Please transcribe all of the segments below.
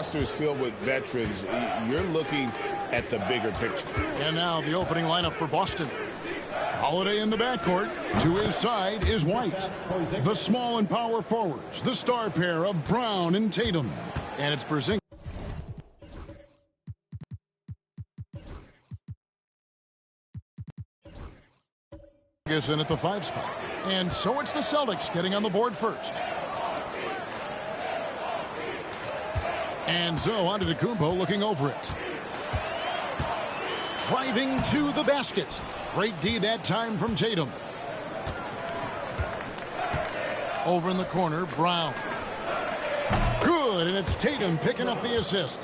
roster is filled with veterans, you're looking at the bigger picture. And now the opening lineup for Boston. Holiday in the backcourt. To his side is White. The small and power forwards, the star pair of Brown and Tatum. And it's Porzingis in at the 5 spot. And so it's the Celtics getting on the board first. And so Antetokounmpo looking over it. Driving to the basket. Great D that time from Tatum. Over in the corner, Brown. Good, and it's Tatum picking up the assist.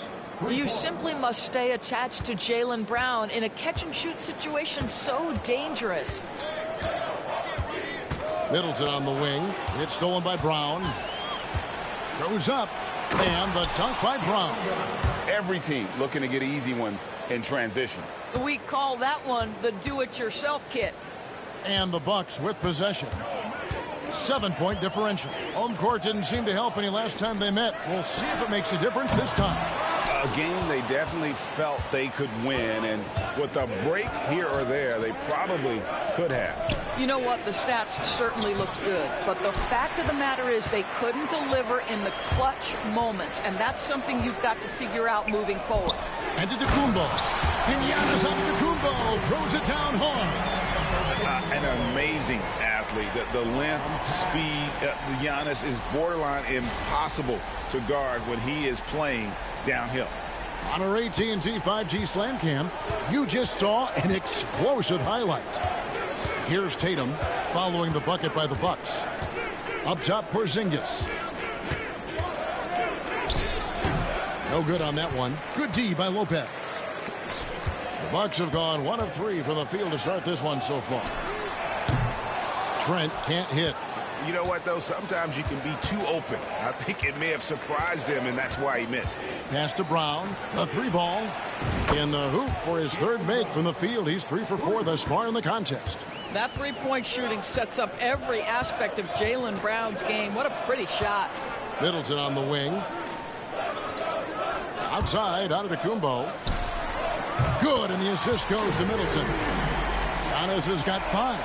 You simply must stay attached to Jaylen Brown in a catch-and-shoot situation so dangerous. Middleton on the wing. It's stolen by Brown. Goes up, and the dunk by Brown. Every team looking to get easy ones in transition. We call that one the do-it-yourself kit. And the Bucks with possession. 7-point differential. Home court didn't seem to help any last time they met. We'll see if it makes a difference this time. A game they definitely felt they could win, and with a break here or there, they probably could have. You know what? The stats certainly looked good, but the fact of the matter is they couldn't deliver in the clutch moments, and that's something you've got to figure out moving forward. Antetokounmpo. And Giannis Antetokounmpo throws it down hard. An amazing athlete. The length, speed, Giannis is borderline impossible to guard when he is playing downhill. On our AT&T 5G Slam Cam, you just saw an explosive highlight. Here's Tatum following the bucket by the Bucks. Up top, Porzingis. No good on that one. Good D by Lopez. The Bucks have gone 1 of 3 from the field to start this one so far. Trent can't hit. You know what, though? Sometimes you can be too open. I think it may have surprised him, and that's why he missed. Pass to Brown. A 3-ball. In the hoop for his third make from the field. He's 3 for 4 thus far in the contest. That three-point shooting sets up every aspect of Jaylen Brown's game. What a pretty shot. Middleton on the wing. Outside, Antetokounmpo. Good, and the assist goes to Middleton. Giannis has got 5.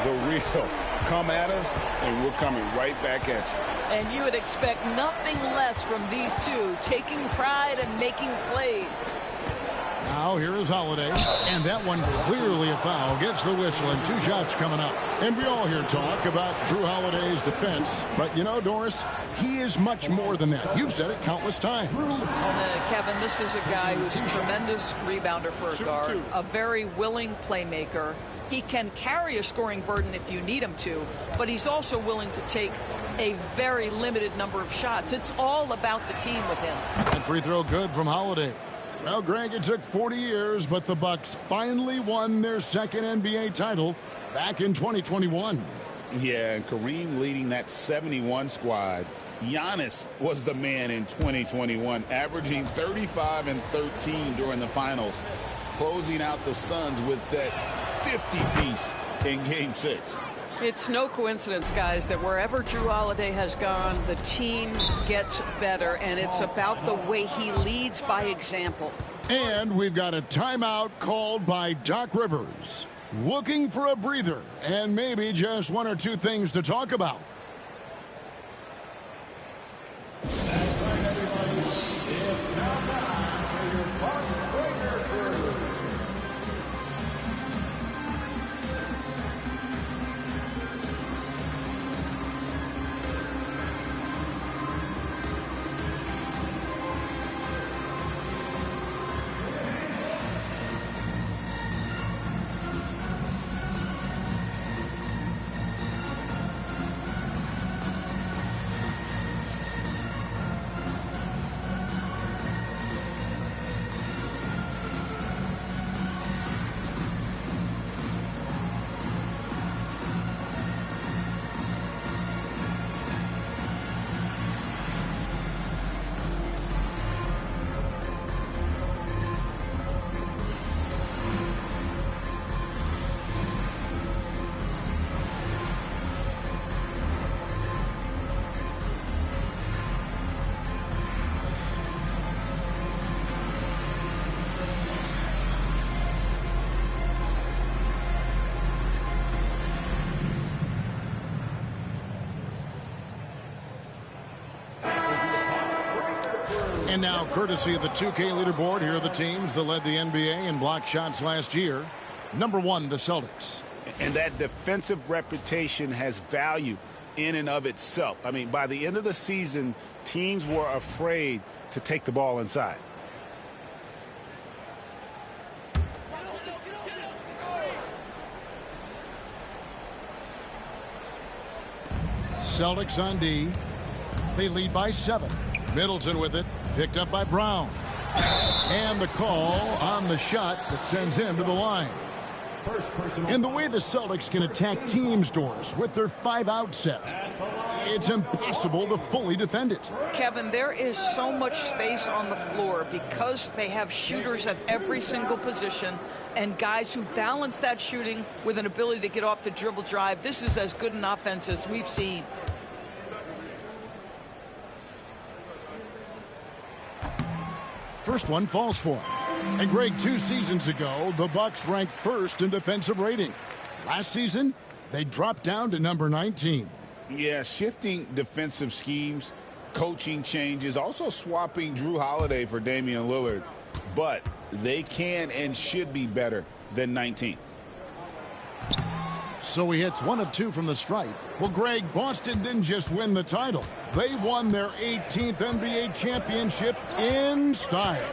The real come at us, and we're coming right back at you. And you would expect nothing less from these two, taking pride and making plays. Now here is Holiday, and that one clearly a foul. Gets the whistle, and 2 shots coming up. And we all hear talk about Jrue Holiday's defense, but you know, Doris, he is much more than that. You've said it countless times. Kevin, this is a guy who's a tremendous rebounder for a guard, a very willing playmaker. He can carry a scoring burden if you need him to, but he's also willing to take a very limited number of shots. It's all about the team with him. And free throw good from Holiday. Well, Greg, it took 40 years, but the Bucks finally won their second NBA title back in 2021. Yeah, and Kareem leading that 71 squad. Giannis was the man in 2021, averaging 35 and 13 during the finals, closing out the Suns with that 50-piece in Game 6. It's no coincidence, guys, that wherever Jrue Holiday has gone, the team gets better, and it's about the way he leads by example. And we've got a timeout called by Doc Rivers. Looking for a breather and maybe just 1 or 2 things to talk about. And now, courtesy of the 2K leaderboard, here are the teams that led the NBA in block shots last year. Number 1, the Celtics. And that defensive reputation has value in and of itself. I mean, by the end of the season, teams were afraid to take the ball inside. Celtics on D. They lead by 7. Middleton with it. Picked up by Brown. And the call on the shot that sends him to the line. And the way the Celtics can attack teams, Doris, with their 5-out set, it's impossible to fully defend it. Kevin, there is so much space on the floor because they have shooters at every single position and guys who balance that shooting with an ability to get off the dribble drive. This is as good an offense as we've seen. First one falls for him. And Greg, 2 seasons ago, the Bucks ranked first in defensive rating. Last season, they dropped down to number 19. Yeah, shifting defensive schemes, coaching changes, also swapping Drew Holiday for Damian Lillard. But they can and should be better than 19. So he hits 1 of 2 from the stripe. Well, Greg, Boston didn't just win the title. They won their 18th NBA championship in style.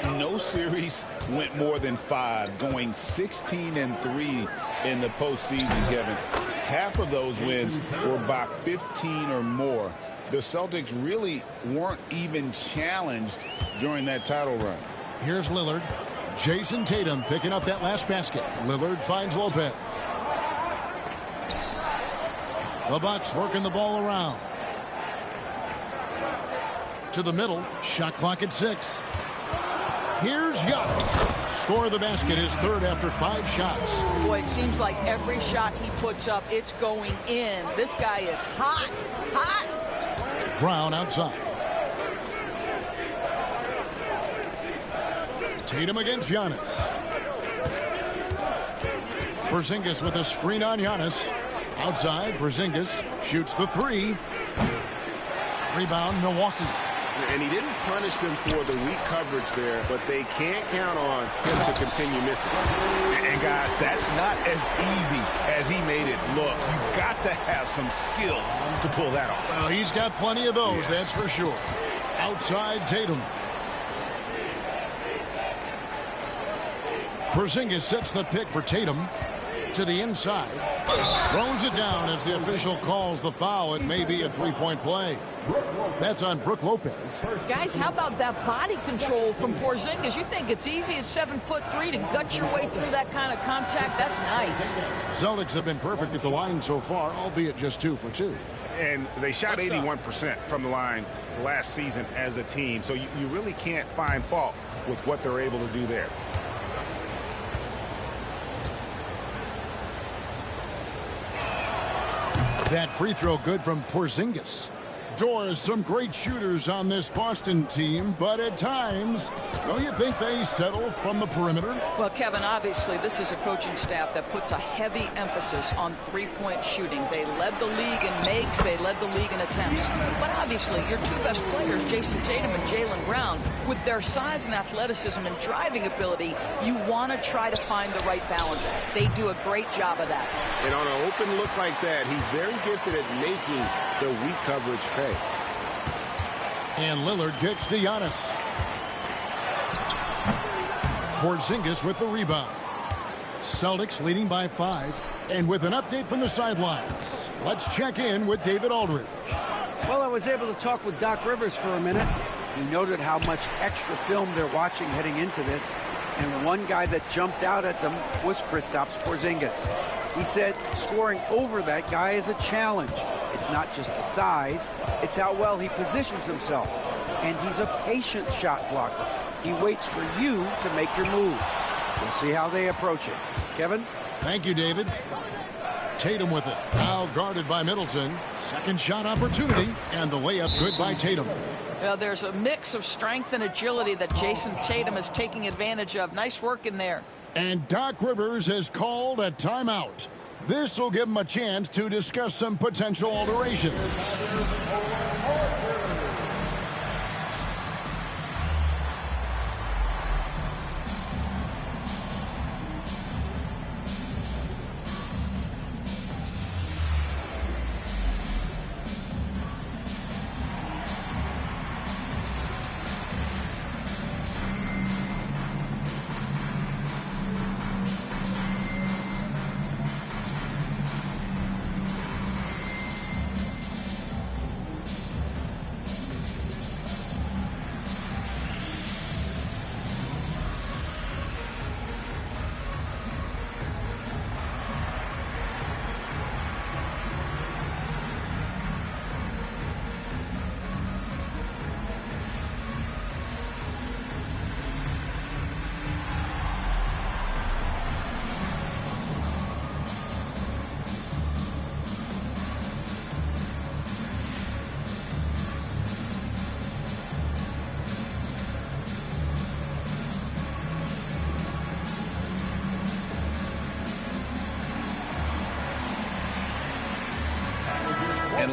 No series went more than 5, going 16-3 in the postseason, Kevin. Half of those wins were by 15 or more. The Celtics really weren't even challenged during that title run. Here's Lillard. Jason Tatum picking up that last basket. Lillard finds Lopez. The Bucks working the ball around. To the middle. Shot clock at 6. Here's Giannis. Score the basket, his 3rd after 5 shots. Boy, it seems like every shot he puts up, it's going in. This guy is hot, hot. Brown outside. Tatum against Giannis. Porzingis with a screen on Giannis. Outside, Porzingis shoots the 3. Rebound, Milwaukee. And he didn't punish them for the weak coverage there, but they can't count on him to continue missing. And guys, that's not as easy as he made it look. You've got to have some skills to pull that off. Well, he's got plenty of those, that's for sure. Outside, Tatum. Porzingis sets the pick for Tatum. To the inside. Throws it down as the official calls the foul. It may be a 3-point play. That's on Brook Lopez. Guys, how about that body control from Porzingis? You think it's easy at 7'3" to gut your way through that kind of contact? That's nice. Celtics have been perfect at the line so far, albeit just 2 for 2. And they shot 81% from the line last season as a team. So you really can't find fault with what they're able to do there. That free throw good from Porzingis. Doris, some great shooters on this Boston team, but at times, don't you think they settle from the perimeter? Well, Kevin, obviously, this is a coaching staff that puts a heavy emphasis on three-point shooting. They led the league in makes, they led the league in attempts. But obviously, your 2 best players, Jason Tatum and Jaylen Brown, with their size and athleticism and driving ability, you want to try to find the right balance. They do a great job of that. And on an open look like that, he's very gifted at making the weak coverage pay. And Lillard kicks to Giannis. Porzingis with the rebound. Celtics leading by 5. And with an update from the sidelines, let's check in with David Aldridge. Well, I was able to talk with Doc Rivers for a minute. He noted how much extra film they're watching heading into this. And one guy that jumped out at them was Kristaps Porzingis. He said scoring over that guy is a challenge. It's not just the size, it's how well he positions himself. And he's a patient shot blocker. He waits for you to make your move. We'll see how they approach it. Kevin? Thank you, David. Tatum with it. Now guarded by Middleton. Second shot opportunity. And the layup good by Tatum. There's a mix of strength and agility that Jason Tatum is taking advantage of. Nice work in there. And Doc Rivers has called a timeout. This will give him a chance to discuss some potential alterations.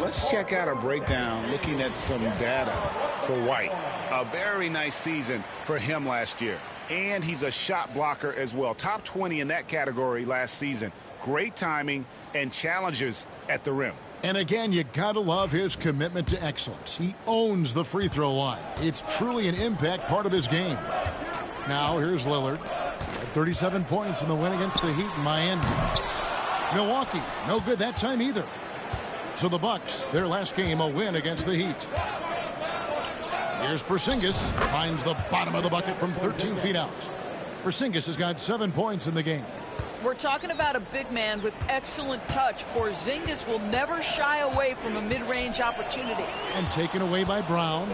let's check out a breakdown looking at some data for White. A very nice season for him last year. And he's a shot blocker as well. Top 20 in that category last season. Great timing and challenges at the rim. And again, you gotta love his commitment to excellence. He owns the free throw line. It's truly an impact part of his game. Now, here's Lillard. He had 37 points in the win against the Heat in Miami. Milwaukee, no good that time either. So the Bucks, their last game, a win against the Heat. Here's Porzingis, finds the bottom of the bucket from 13 feet out. Porzingis has got 7 points in the game. We're talking about a big man with excellent touch. Porzingis will never shy away from a mid-range opportunity. And taken away by Brown.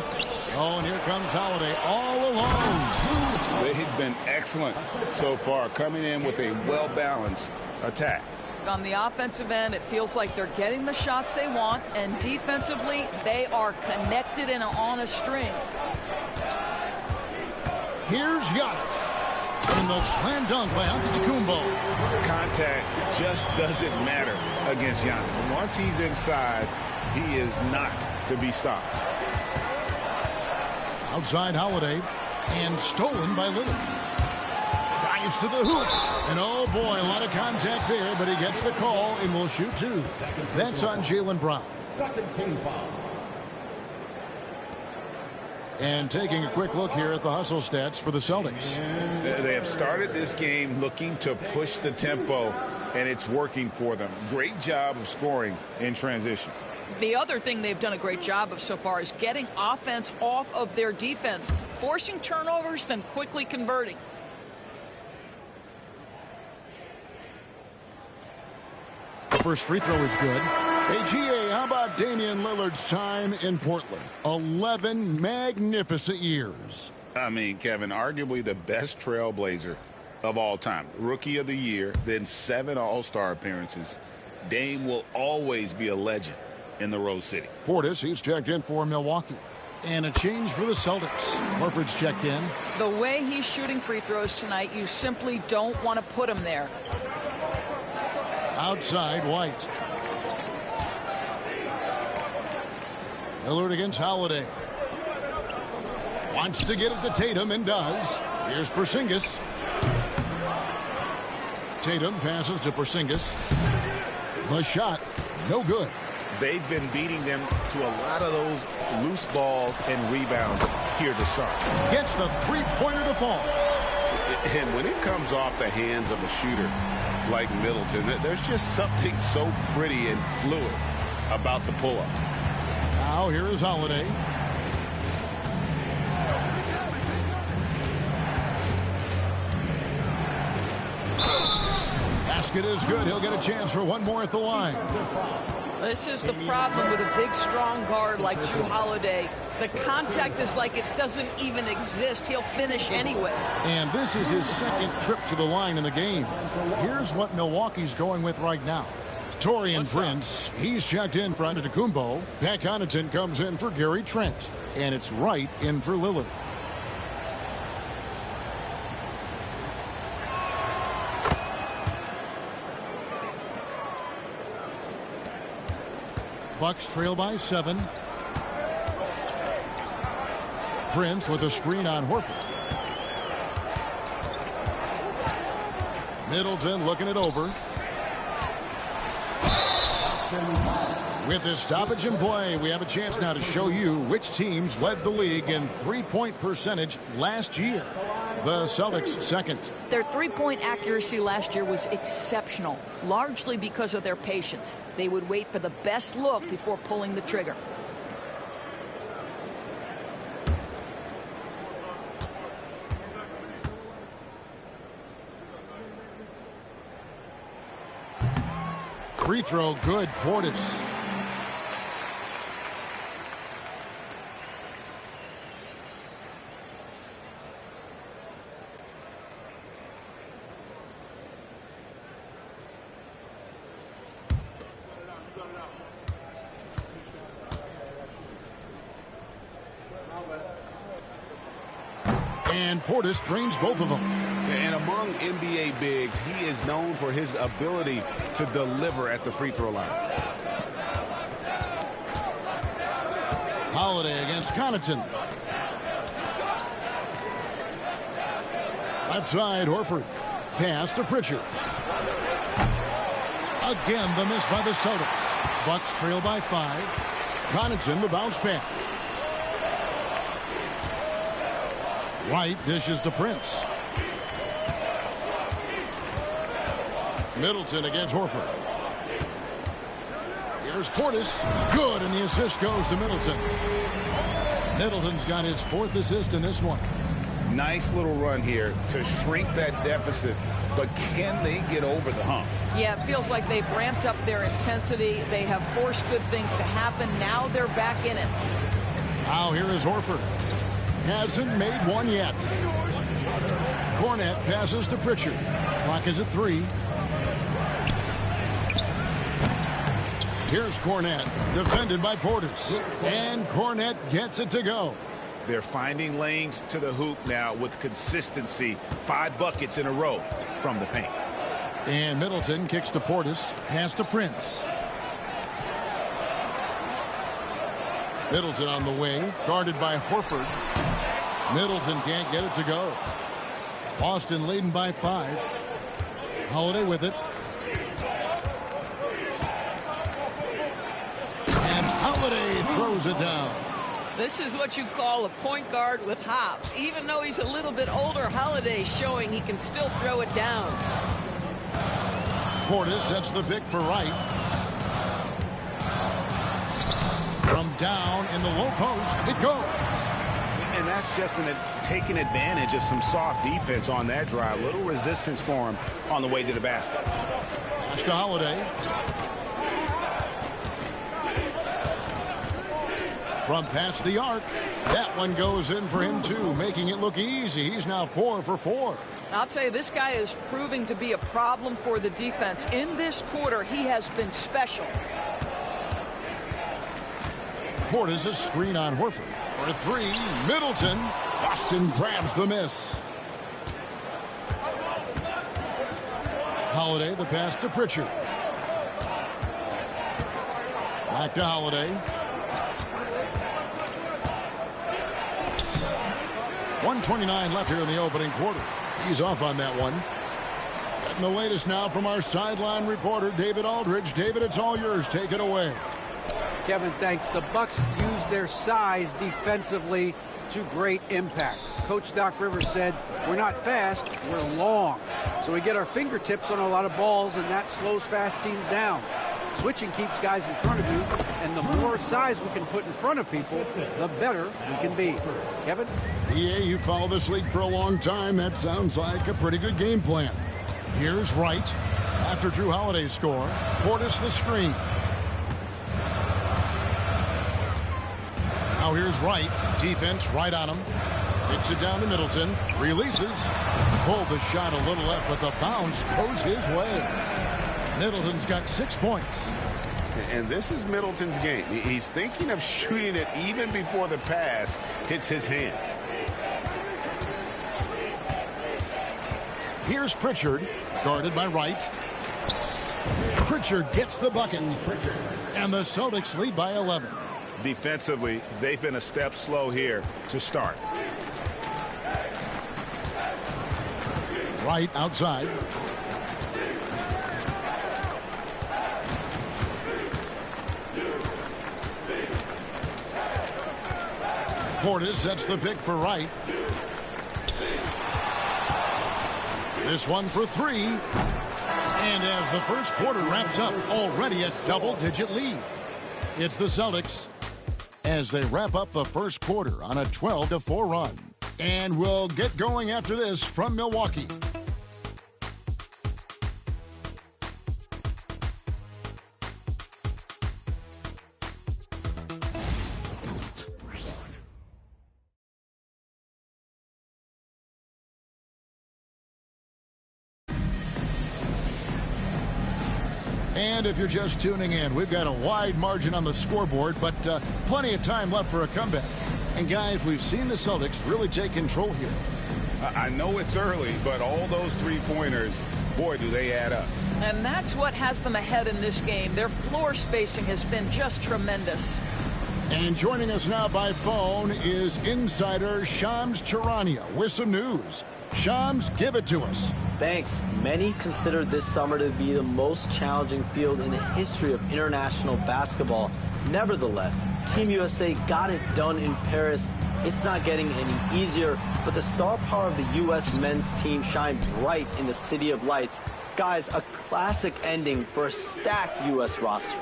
Oh, and here comes Holiday all alone. They've been excellent so far, coming in with a well-balanced attack. On the offensive end, it feels like they're getting the shots they want, and defensively, they are connected and on a string. Here's Giannis. And the slam dunk by Antetokounmpo. Contact just doesn't matter against Giannis. And once he's inside, he is not to be stopped. Outside Holiday, and stolen by Lillard. Drives to the hoop. And oh boy, a lot of contact there, but he gets the call and will shoot two. That's on Jaylen Brown. Second team foul. And taking a quick look here at the hustle stats for the Celtics. They have started this game looking to push the tempo, and it's working for them. Great job of scoring in transition. The other thing they've done a great job of so far is getting offense off of their defense, forcing turnovers, then quickly converting. The first free throw is good. AGA, how about Damian Lillard's time in Portland? 11 magnificent years. I mean, Kevin, arguably the best trailblazer of all time. Rookie of the year, then 7 All-Star appearances. Dame will always be a legend in the Rose City. Portis, he's checked in for Milwaukee. And a change for the Celtics. Horford's checked in. The way he's shooting free throws tonight, you simply don't want to put him there. Outside White. Lillard against Holiday. Wants to get it to Tatum and does. Here's Porzingis. Tatum passes to Porzingis. The shot, no good. They've been beating them to a lot of those loose balls and rebounds here to start. Gets the three-pointer to fall. And when it comes off the hands of a shooter like Middleton, there's just something so pretty and fluid about the pull-up. Now here is Holiday. Basket is good. He'll get a chance for one more at the line. This is the problem with a big, strong guard like Jrue Holiday. The contact is like it doesn't even exist. He'll finish anyway. And this is his second trip to the line in the game. Here's what Milwaukee's going with right now. Taurean Prince, he's checked in for Antetokounmpo. Pat Connaughton comes in for Gary Trent. And it's Wright in for Lillard. Bucks trail by 7. Prince with a screen on Horford. Middleton looking it over. With this stoppage in play, we have a chance now to show you which teams led the league in three-point percentage last year. The Celtics second. Their three-point accuracy last year was exceptional, largely because of their patience. They would wait for the best look before pulling the trigger. Free throw good, Portis. And Portis drains both of them. And among NBA bigs, he is known for his ability to deliver at the free throw line. Holiday against Connaughton. Left side, Horford. Pass to Pritchard. Again, the miss by the Celtics. Bucks trail by 5. Connaughton, the bounce pass. White dishes to Prince. Middleton against Horford. Here's Portis. Good, and the assist goes to Middleton. Middleton's got his 4th assist in this one. Nice little run here to shrink that deficit, but can they get over the hump? Yeah, it feels like they've ramped up their intensity. They have forced good things to happen. Now they're back in it. Now here is Horford. Hasn't made one yet. Cornet passes to Pritchard. Clock is at 3. Here's Cornet, defended by Portis. And Cornet gets it to go. They're finding lanes to the hoop now with consistency. 5 buckets in a row from the paint. And Middleton kicks to Portis. Pass to Prince. Middleton on the wing, guarded by Horford. Middleton can't get it to go. Boston leading by 5. Holiday with it. And Holiday throws it down. This is what you call a point guard with hops. Even though he's a little bit older, Holiday showing he can still throw it down. Portis sets the pick for Wright. From down in the low post, it goes. And that's just taking advantage of some soft defense on that drive. Little resistance for him on the way to the basket. Pass to Holiday. From past the arc, that one goes in for him too, making it look easy. He's now 4 for 4. I'll tell you, this guy is proving to be a problem for the defense. In this quarter, he has been special. Portis a screen on Horford. For 3, Middleton. Boston grabs the miss. Holiday, the pass to Pritchard. Back to Holiday. 1:29 left here in the opening quarter. He's off on that one. Getting the latest now from our sideline reporter, David Aldridge. David, it's all yours. Take it away. Kevin, thanks. The Bucks use their size defensively to great impact. Coach Doc Rivers said, we're not fast, we're long. So we get our fingertips on a lot of balls, and that slows fast teams down. Switching keeps guys in front of you, and the more size we can put in front of people, the better we can be. Kevin? Yeah, you follow this league for a long time. That sounds like a pretty good game plan. Here's Wright. After Drew Holiday's score, Portis the screen. Now here's Wright. Defense right on him. Hits it down to Middleton. Releases. Pulled the shot a little left, but the bounce goes his way. Middleton's got 6 points. And this is Middleton's game. He's thinking of shooting it even before the pass hits his hands. Here's Pritchard, guarded by Wright. Pritchard gets the bucket. And the Celtics lead by 11. Defensively, they've been a step slow here to start. Wright outside. Portis sets the pick for Wright. This one for 3. And as the first quarter wraps up, already a double-digit lead. It's the Celtics as they wrap up the first quarter on a 12-4 run. And we'll get going after this from Milwaukee. And if you're just tuning in, we've got a wide margin on the scoreboard, but plenty of time left for a comeback. And guys, we've seen the Celtics really take control here. I know it's early, but all those three-pointers, boy, do they add up. And that's what has them ahead in this game. Their floor spacing has been just tremendous. And joining us now by phone is insider Shams Charania with some news. Shams, give it to us. Thanks. Many consider this summer to be the most challenging field in the history of international basketball. Nevertheless, Team USA got it done in Paris. It's not getting any easier, but the star power of the U.S. men's team shined bright in the City of Lights. Guys, a classic ending for a stacked U.S. roster.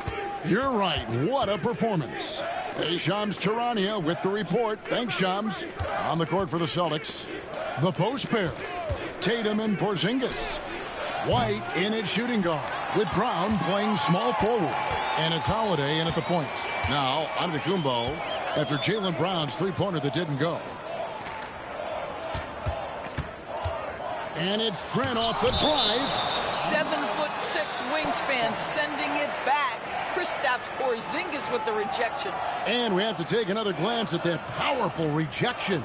You're right. What a performance. Hey, Shams Charania with the report. Thanks, Shams. On the court for the Celtics, the post pair, Tatum and Porzingis. White in at shooting guard with Brown playing small forward. And it's Holiday in at the points. Now, Antetokounmpo after Jaylen Brown's three-pointer that didn't go. And it's Trent off the drive. 7'6" wingspan sending it back. Kristaps Porzingis with the rejection. And we have to take another glance at that powerful rejection.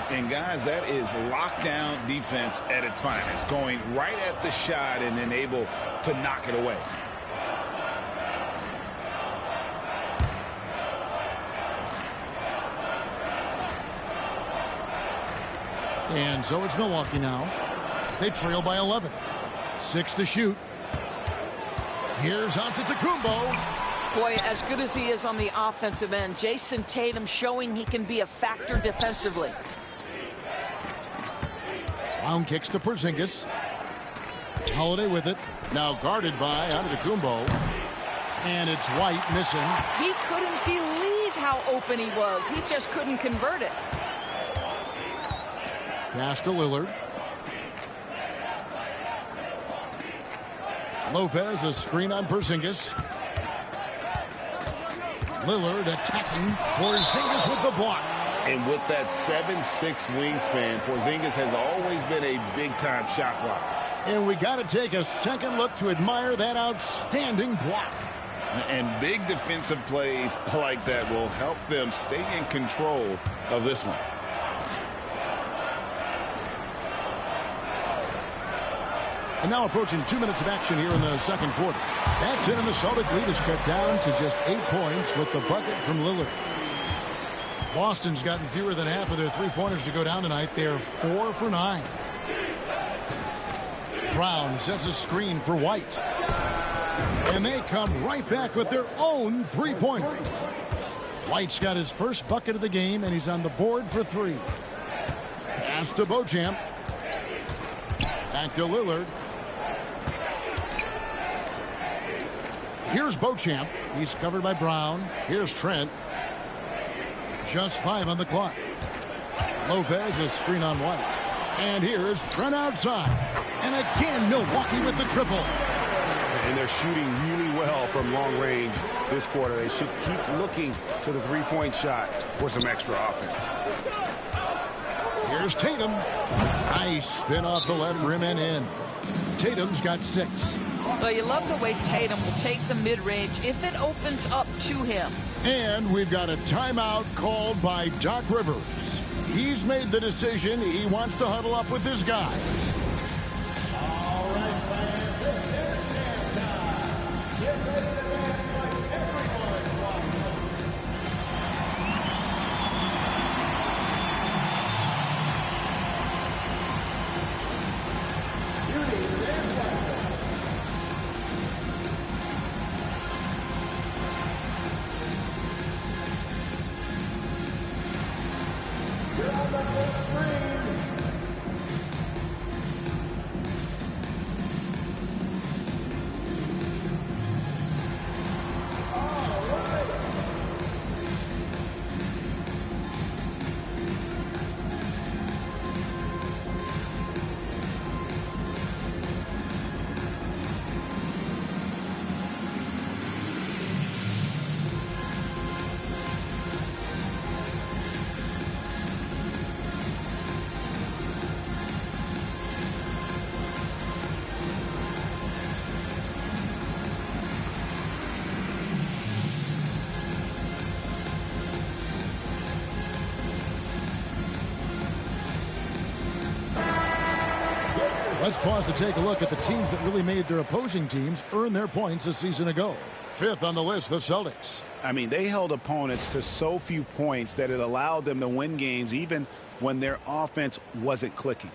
And guys, that is lockdown defense at its finest, going right at the shot and then able to knock it away. And so it's Milwaukee now. They trail by 11. 6 to shoot. Here's Antetokounmpo. Boy, as good as he is on the offensive end, Jason Tatum showing he can be a factor defensively. Brown kicks to Porzingis. Holiday with it. Now guarded by Antetokounmpo. And it's White missing. He couldn't believe how open he was. He just couldn't convert it. Pass to Lillard. Lopez, a screen on Porzingis. Lillard attacking. Porzingis with the block. And with that 7'6" wingspan, Porzingis has always been a big-time shot blocker. And we got to take a second look to admire that outstanding block. And big defensive plays like that will help them stay in control of this one. And now approaching 2 minutes of action here in the second quarter. That's it, and the Celtic lead is cut down to just 8 points with the bucket from Lillard. Boston's gotten fewer than half of their three-pointers to go down tonight. They're 4 for 9. Brown sets a screen for White. And they come right back with their own three-pointer. White's got his first bucket of the game, and he's on the board for 3. Pass to Beauchamp. Back to Lillard. Here's Beauchamp. He's covered by Brown. Here's Trent. Just 5 on the clock. Lopez, a screen on White. And here's Trent outside. And again, Milwaukee with the triple. And they're shooting really well from long range this quarter. They should keep looking to the three-point shot for some extra offense. Here's Tatum. Nice spin off the left rim and in. Tatum's got 6. Well, you love the way Tatum will take the mid-range if it opens up to him. And we've got a timeout called by Doc Rivers. He's made the decision. He wants to huddle up with his guys. All right, fans, it's halftime. Get ready to dance like everyone wants. You need to dance like that. You're on the big screen. Let's pause to take a look at the teams that really made their opposing teams earn their points a season ago. 5th on the list, the Celtics. I mean, they held opponents to so few points that it allowed them to win games even when their offense wasn't clicking.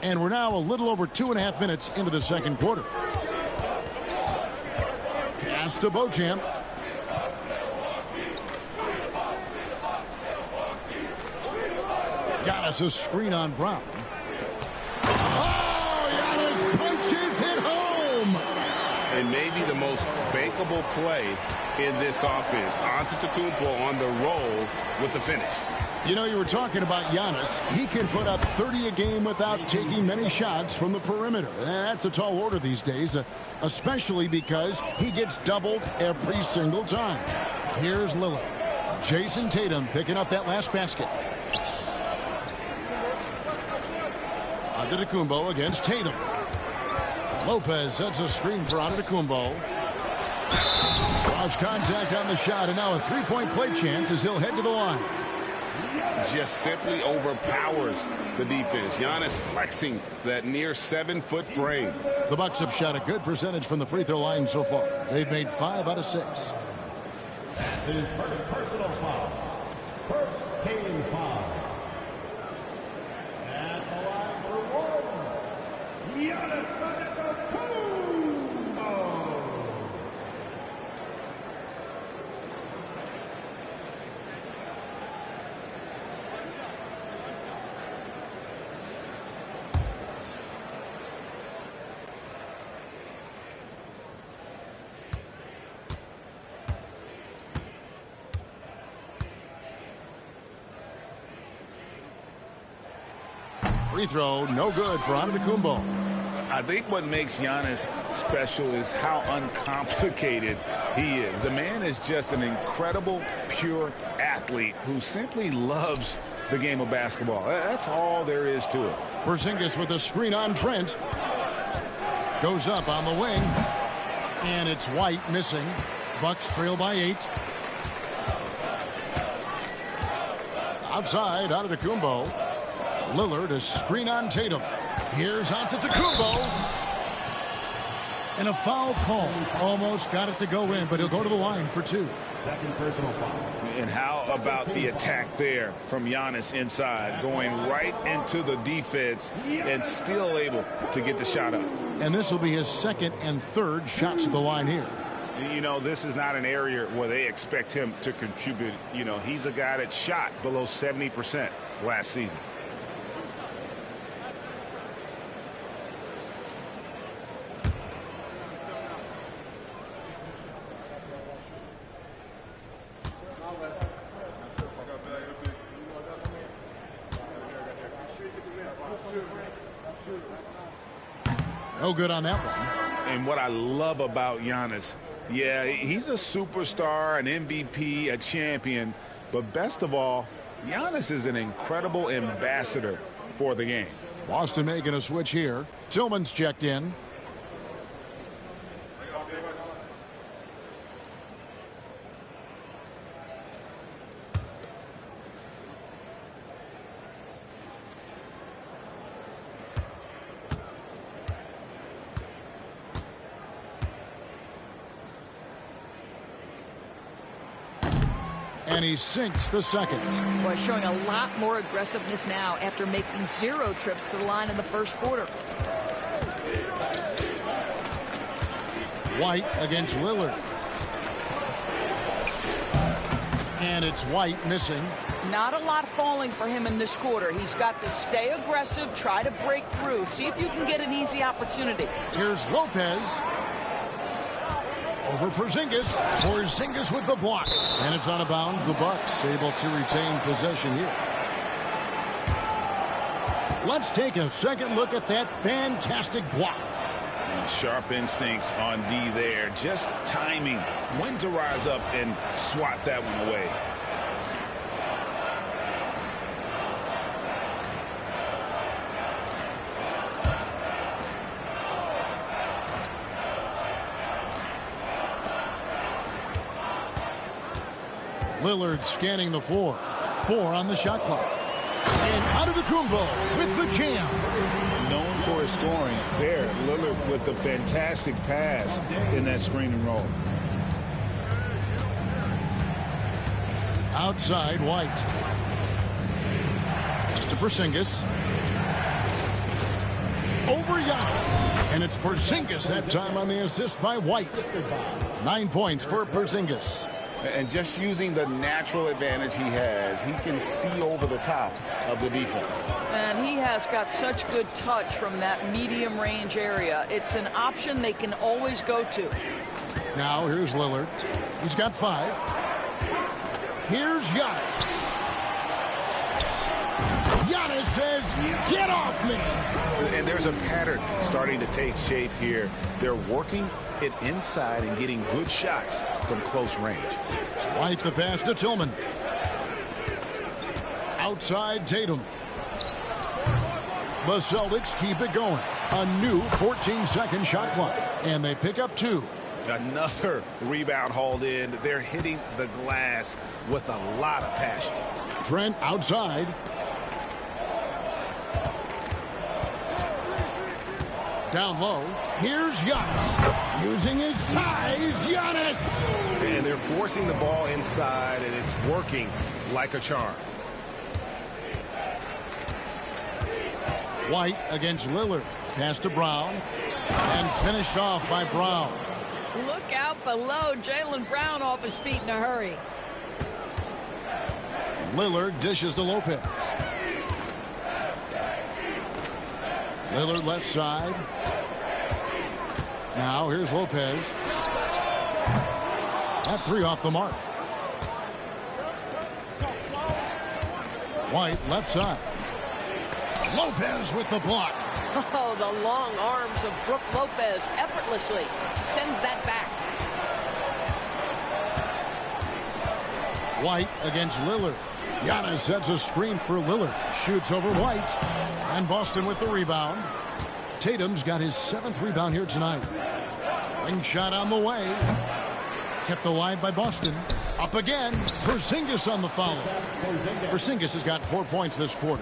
And we're now a little over 2.5 minutes into the second quarter. Pass to Beauchamp. Giannis a screen on Brown. Oh, Giannis punches it home. And maybe the most bankable play in this offense. Antetokounmpo on the roll with the finish. You know, you were talking about Giannis. He can put up 30 a game without taking many shots from the perimeter. That's a tall order these days, especially because he gets doubled every single time. Here's Lillard. Jason Tatum picking up that last basket. Antetokounmpo against Tatum. Lopez sets a screen for Antetokounmpo. Cross contact on the shot, and now a three-point play chance as he'll head to the line. Just simply overpowers the defense. Giannis flexing that near 7-foot frame. The Bucks have shot a good percentage from the free throw line so far. They've made 5 out of 6. That's his first personal foul. First team foul. At the line for one, Giannis Antetokounmpo. Free throw, no good for Antetokounmpo. I think what makes Giannis special is how uncomplicated he is. The man is just an incredible, pure athlete who simply loves the game of basketball. That's all there is to it. Porzingis with a screen on Trent. Goes up on the wing. And it's White missing. Bucks trail by 8. Outside, Antetokounmpo. Lillard, a screen on Tatum. Here's Antetokounmpo. And a foul call. Almost got it to go in, but he'll go to the line for 2. Second personal foul. And how about the attack there from Giannis inside, going right into the defense and still able to get the shot up. And this will be his second and third shots at the line here. You know, this is not an area where they expect him to contribute. You know, he's a guy that shot below 70% last season. No good on that one. And what I love about Giannis, yeah, he's a superstar, an MVP, a champion. But best of all, Giannis is an incredible ambassador for the game. Boston making a switch here. Tillman's checked in. And he sinks the second. Boy, showing a lot more aggressiveness now after making 0 trips to the line in the first quarter. White against Lillard. And it's White missing. Not a lot falling for him in this quarter. He's got to stay aggressive, try to break through, see if you can get an easy opportunity. Here's Lopez. Over Porzingis. Porzingis with the block. And it's out of bounds. The Bucks able to retain possession here. Let's take a second look at that fantastic block. Sharp instincts on D there. Just timing when to rise up and swat that one away. Lillard scanning the floor. 4 on the shot clock. And Antetokounmpo with the jam. Known for his scoring there. Lillard with a fantastic pass in that screen and roll. Outside, White. It's to Porzingis. Over Giannis. And it's Porzingis that time on the assist by White. 9 points for Porzingis. And just using the natural advantage he has, he can see over the top of the defense. And he has got such good touch from that medium range area. It's an option they can always go to. Now here's Lillard. He's got 5. Here's Giannis. Giannis says, get off me. And there's a pattern starting to take shape here. They're working it inside and getting good shots from close range. White the pass to Tillman. Outside Tatum. The Celtics keep it going. A new 14-second shot clock. And they pick up 2. Another rebound hauled in. They're hitting the glass with a lot of passion. Trent outside. Down low. Here's Giannis. Using his size, Giannis. And they're forcing the ball inside, and it's working like a charm. White against Lillard. Pass to Brown. And finished off by Brown. Look out below. Jaylen Brown off his feet in a hurry. Lillard dishes to Lopez. Lillard left side. Now here's Lopez. That 3 off the mark. White left side. Lopez with the block. Oh, the long arms of Brook Lopez effortlessly sends that back. White against Lillard. Giannis sets a screen for Lillard. Shoots over White. And Boston with the rebound. Tatum's got his 7th rebound here tonight. Ring shot on the way. Kept alive by Boston. Up again. Porzingis on the follow. Porzingis has got 4 points this quarter.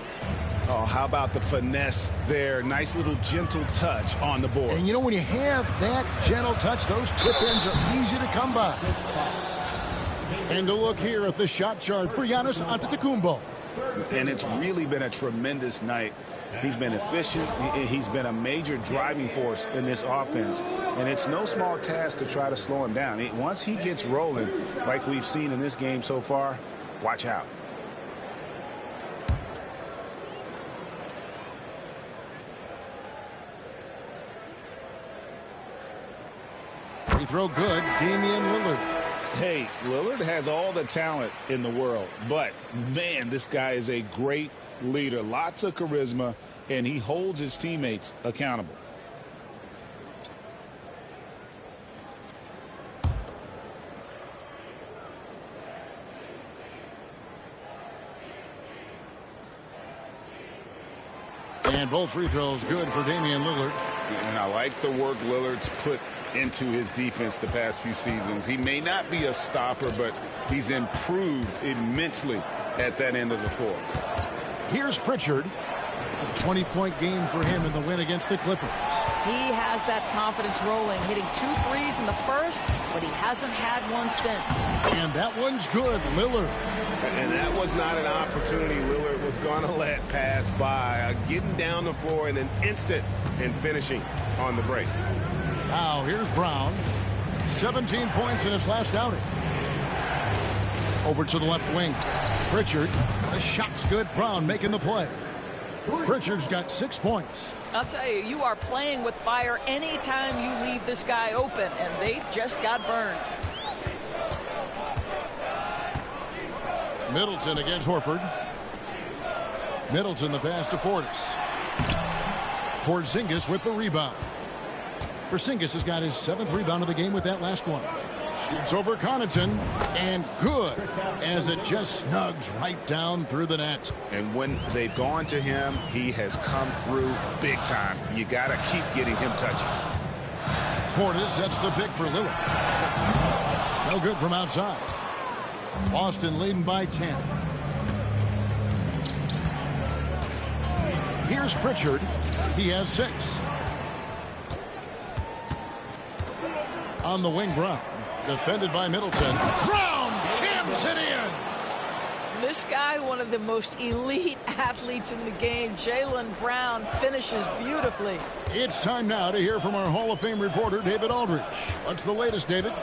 Oh, how about the finesse there? Nice little gentle touch on the board. And you know, when you have that gentle touch, those tip-ins are easy to come by. And a look here at the shot chart for Giannis Antetokounmpo. And it's really been a tremendous night. He's been efficient. He's been a major driving force in this offense. And it's no small task to try to slow him down. Once he gets rolling, like we've seen in this game so far, watch out. Free throw good. Damian Lillard. Hey, Lillard has all the talent in the world, but man, this guy is a great leader. Lots of charisma, and he holds his teammates accountable. And both free throws good for Damian Lillard. And I like the work Lillard's put into his defense the past few seasons. He may not be a stopper, but he's improved immensely at that end of the floor. Here's Pritchard. A 20-point game for him in the win against the Clippers. He has that confidence rolling, hitting 2 threes in the first, but he hasn't had one since. And that one's good. Lillard. And that was not an opportunity Lillard was going to let pass by. Getting down the floor in an instant and finishing on the break. Now here's Brown. 17 points in his last outing. Over to the left wing. Pritchard. The shot's good. Brown making the play. Pritchard's got 6 points. I'll tell you, you are playing with fire anytime you leave this guy open, and they just got burned. Middleton against Horford. Middleton the pass to Portis. Porzingis with the rebound. Porzingis has got his 7th rebound of the game with that last one. Shoots over Connaughton, and good, as it just snugs right down through the net. And when they've gone to him, he has come through big time. You got to keep getting him touches. Portis sets the pick for Lillard. No good from outside. Boston leading by 10. Here's Pritchard. He has 6. On the wing, Brown. Defended by Middleton. Brown jams it in. This guy, one of the most elite athletes in the game, Jaylen Brown, finishes beautifully. It's time now to hear from our Hall of Fame reporter, David Aldridge. What's the latest, David?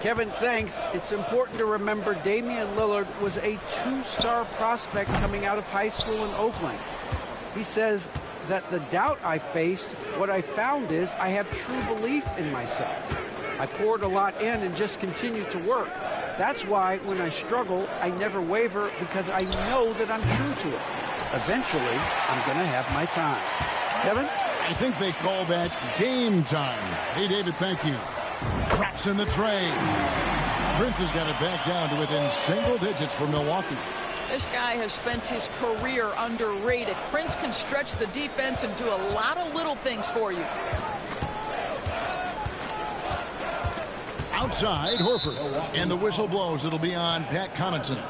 Kevin, thanks. It's important to remember Damian Lillard was a 2-star prospect coming out of high school in Oakland. He says that the doubt I faced, what I found is I have true belief in myself. I poured a lot in and just continued to work. That's why when I struggle, I never waver because I know that I'm true to it. Eventually, I'm going to have my time. Kevin? I think they call that game time. Hey, David, thank you. Drops in the tray. Prince has got it back down to within single digits for Milwaukee. This guy has spent his career underrated. Prince can stretch the defense and do a lot of little things for you. Outside, Horford. And the whistle blows. It'll be on Pat Connaughton.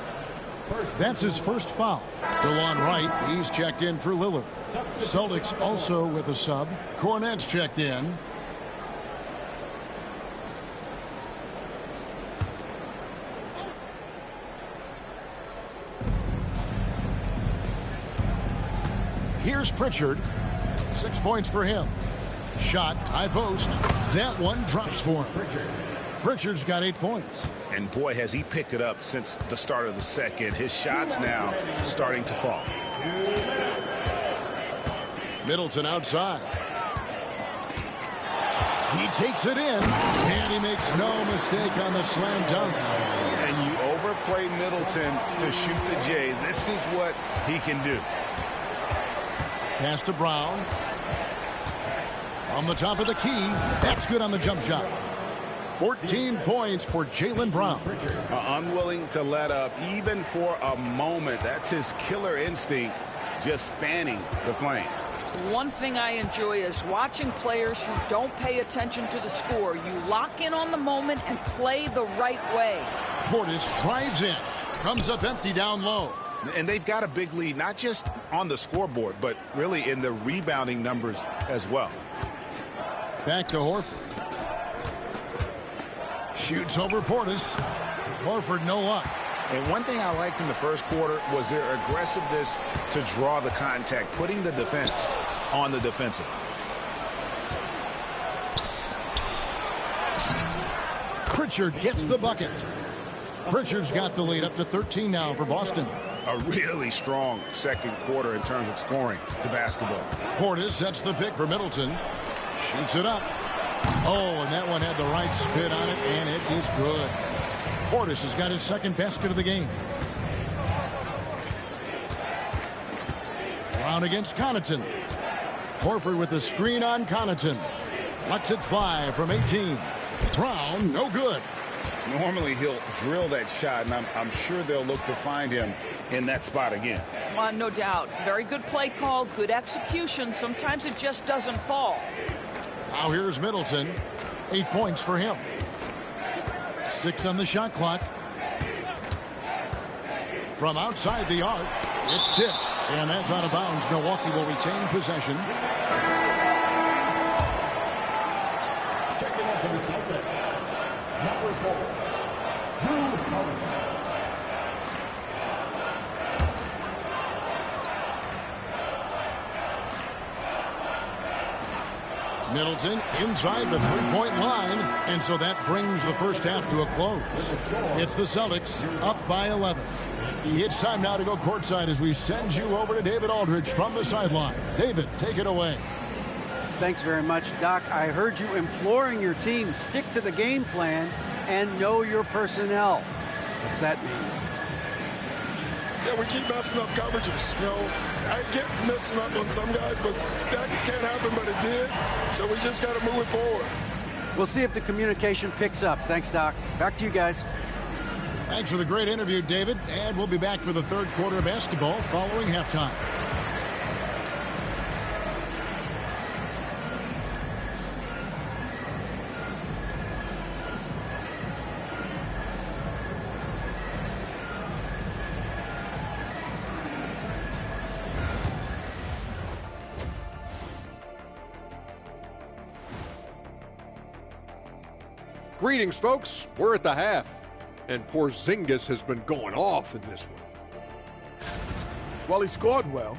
That's his first foul. DeLon Wright, he's checked in for Lillard. Celtics also with a sub. Cornette's checked in. Here's Pritchard. 6 points for him. Shot, high post. That one drops for him. Pritchard's got 8 points. And boy, has he picked it up since the start of the second. His shots now starting to fall. Middleton outside. He takes it in, and he makes no mistake on the slam dunk. And you overplay Middleton to shoot the J. This is what he can do. Pass to Brown. From the top of the key. That's good on the jump shot. 14 points for Jaylen Brown. Unwilling to let up even for a moment. That's his killer instinct, just fanning the flames. One thing I enjoy is watching players who don't pay attention to the score. You lock in on the moment and play the right way. Portis drives in. Comes up empty down low. And they've got a big lead, not just on the scoreboard, but really in the rebounding numbers as well. Back to Horford. Shoots over Portis. Horford, no luck. And one thing I liked in the first quarter was their aggressiveness to draw the contact, putting the defense on the defensive. Pritchard gets the bucket. Pritchard's got the lead up to 13 now for Boston. A really strong second quarter in terms of scoring the basketball. Portis sets the pick for Middleton. Shoots it up. Oh, and that one had the right spin on it, and it is good. Portis has got his second basket of the game. Brown against Connaughton. Horford with the screen on Connaughton. Lets it fly from 18. Brown, no good. Normally he'll drill that shot, and I'm sure they'll look to find him in that spot again. No doubt. Very good play call, good execution. Sometimes it just doesn't fall. Now here's Middleton. 8 points for him. 6 on the shot clock. From outside the arc, it's tipped, and that's out of bounds. Milwaukee will retain possession. Checking in for the Celtics, number 4, Jrue Holiday. Middleton inside the three-point line, and so that brings the first half to a close. It's the Celtics up by 11. It's time now to go courtside as we send you over to David Aldridge from the sideline. David, take it away. Thanks very much, Doc. I heard you imploring your team, stick to the game plan and know your personnel. What's that mean? Yeah, we keep messing up coverages. You know, I get messing up on some guys, but that can't happen, but it did. So we just got to move it forward. We'll see if the communication picks up. Thanks, Doc. Back to you guys. Thanks for the great interview, David. And we'll be back for the third quarter of basketball following halftime. Greetings, folks. We're at the half, and Porzingis has been going off in this one. Well, he scored well,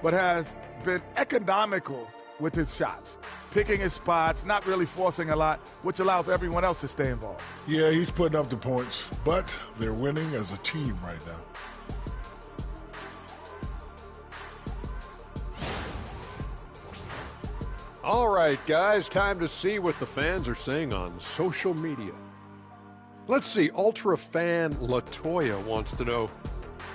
but has been economical with his shots, picking his spots, not really forcing a lot, which allows everyone else to stay involved. Yeah, he's putting up the points, but they're winning as a team right now. All right, guys, time to see what the fans are saying on social media. Let's see, Ultra fan Latoya wants to know,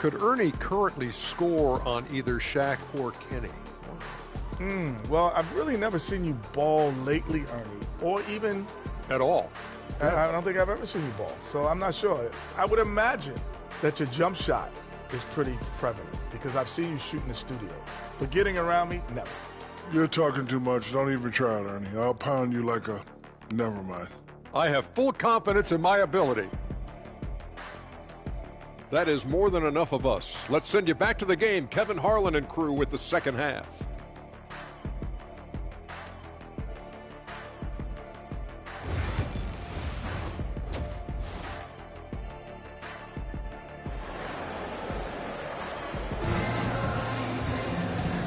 could Ernie currently score on either Shaq or Kenny? Well, I've really never seen you ball lately, Ernie, or even at all. I don't think I've ever seen you ball, so I'm not sure. I would imagine that your jump shot is pretty prevalent because I've seen you shoot in the studio. But getting around me, never. You're talking too much. Don't even try it, Ernie. I'll pound you like a... Never mind. I have full confidence in my ability. That is more than enough of us. Let's send you back to the game, Kevin Harlan and crew with the second half.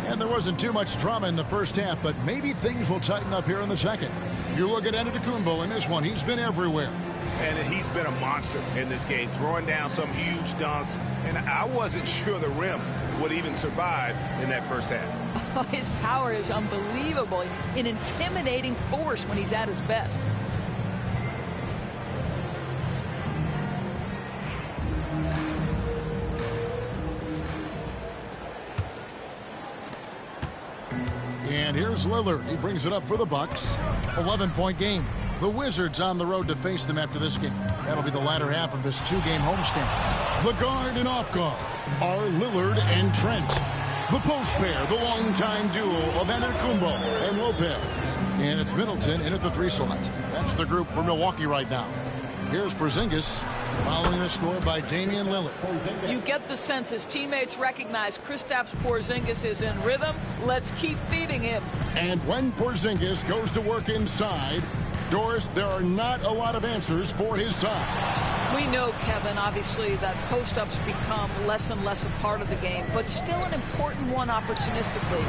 And there wasn't too much drama in the first half, but maybe things will tighten up here in the second. You look at Antetokounmpo in this one. He's been everywhere. And he's been a monster in this game, throwing down some huge dunks. And I wasn't sure the rim would even survive in that first half. His power is unbelievable, an intimidating force when he's at his best. And here's Lillard. He brings it up for the Bucks. 11-point game. The Wizards on the road to face them after this game. That'll be the latter half of this two-game homestand. The guard and off guard are Lillard and Trent. The post pair, the longtime duo of Antetokounmpo and Lopez. And it's Middleton in at the 3 slot. That's the group for Milwaukee right now. Here's Porzingis following the score by Damian Lillard. You get the sense his teammates recognize Kristaps Porzingis is in rhythm. Let's keep feeding him. And when Porzingis goes to work inside, Doris, there are not a lot of answers for his side. We know, Kevin, obviously, that post-ups become less and less a part of the game, but still an important one opportunistically.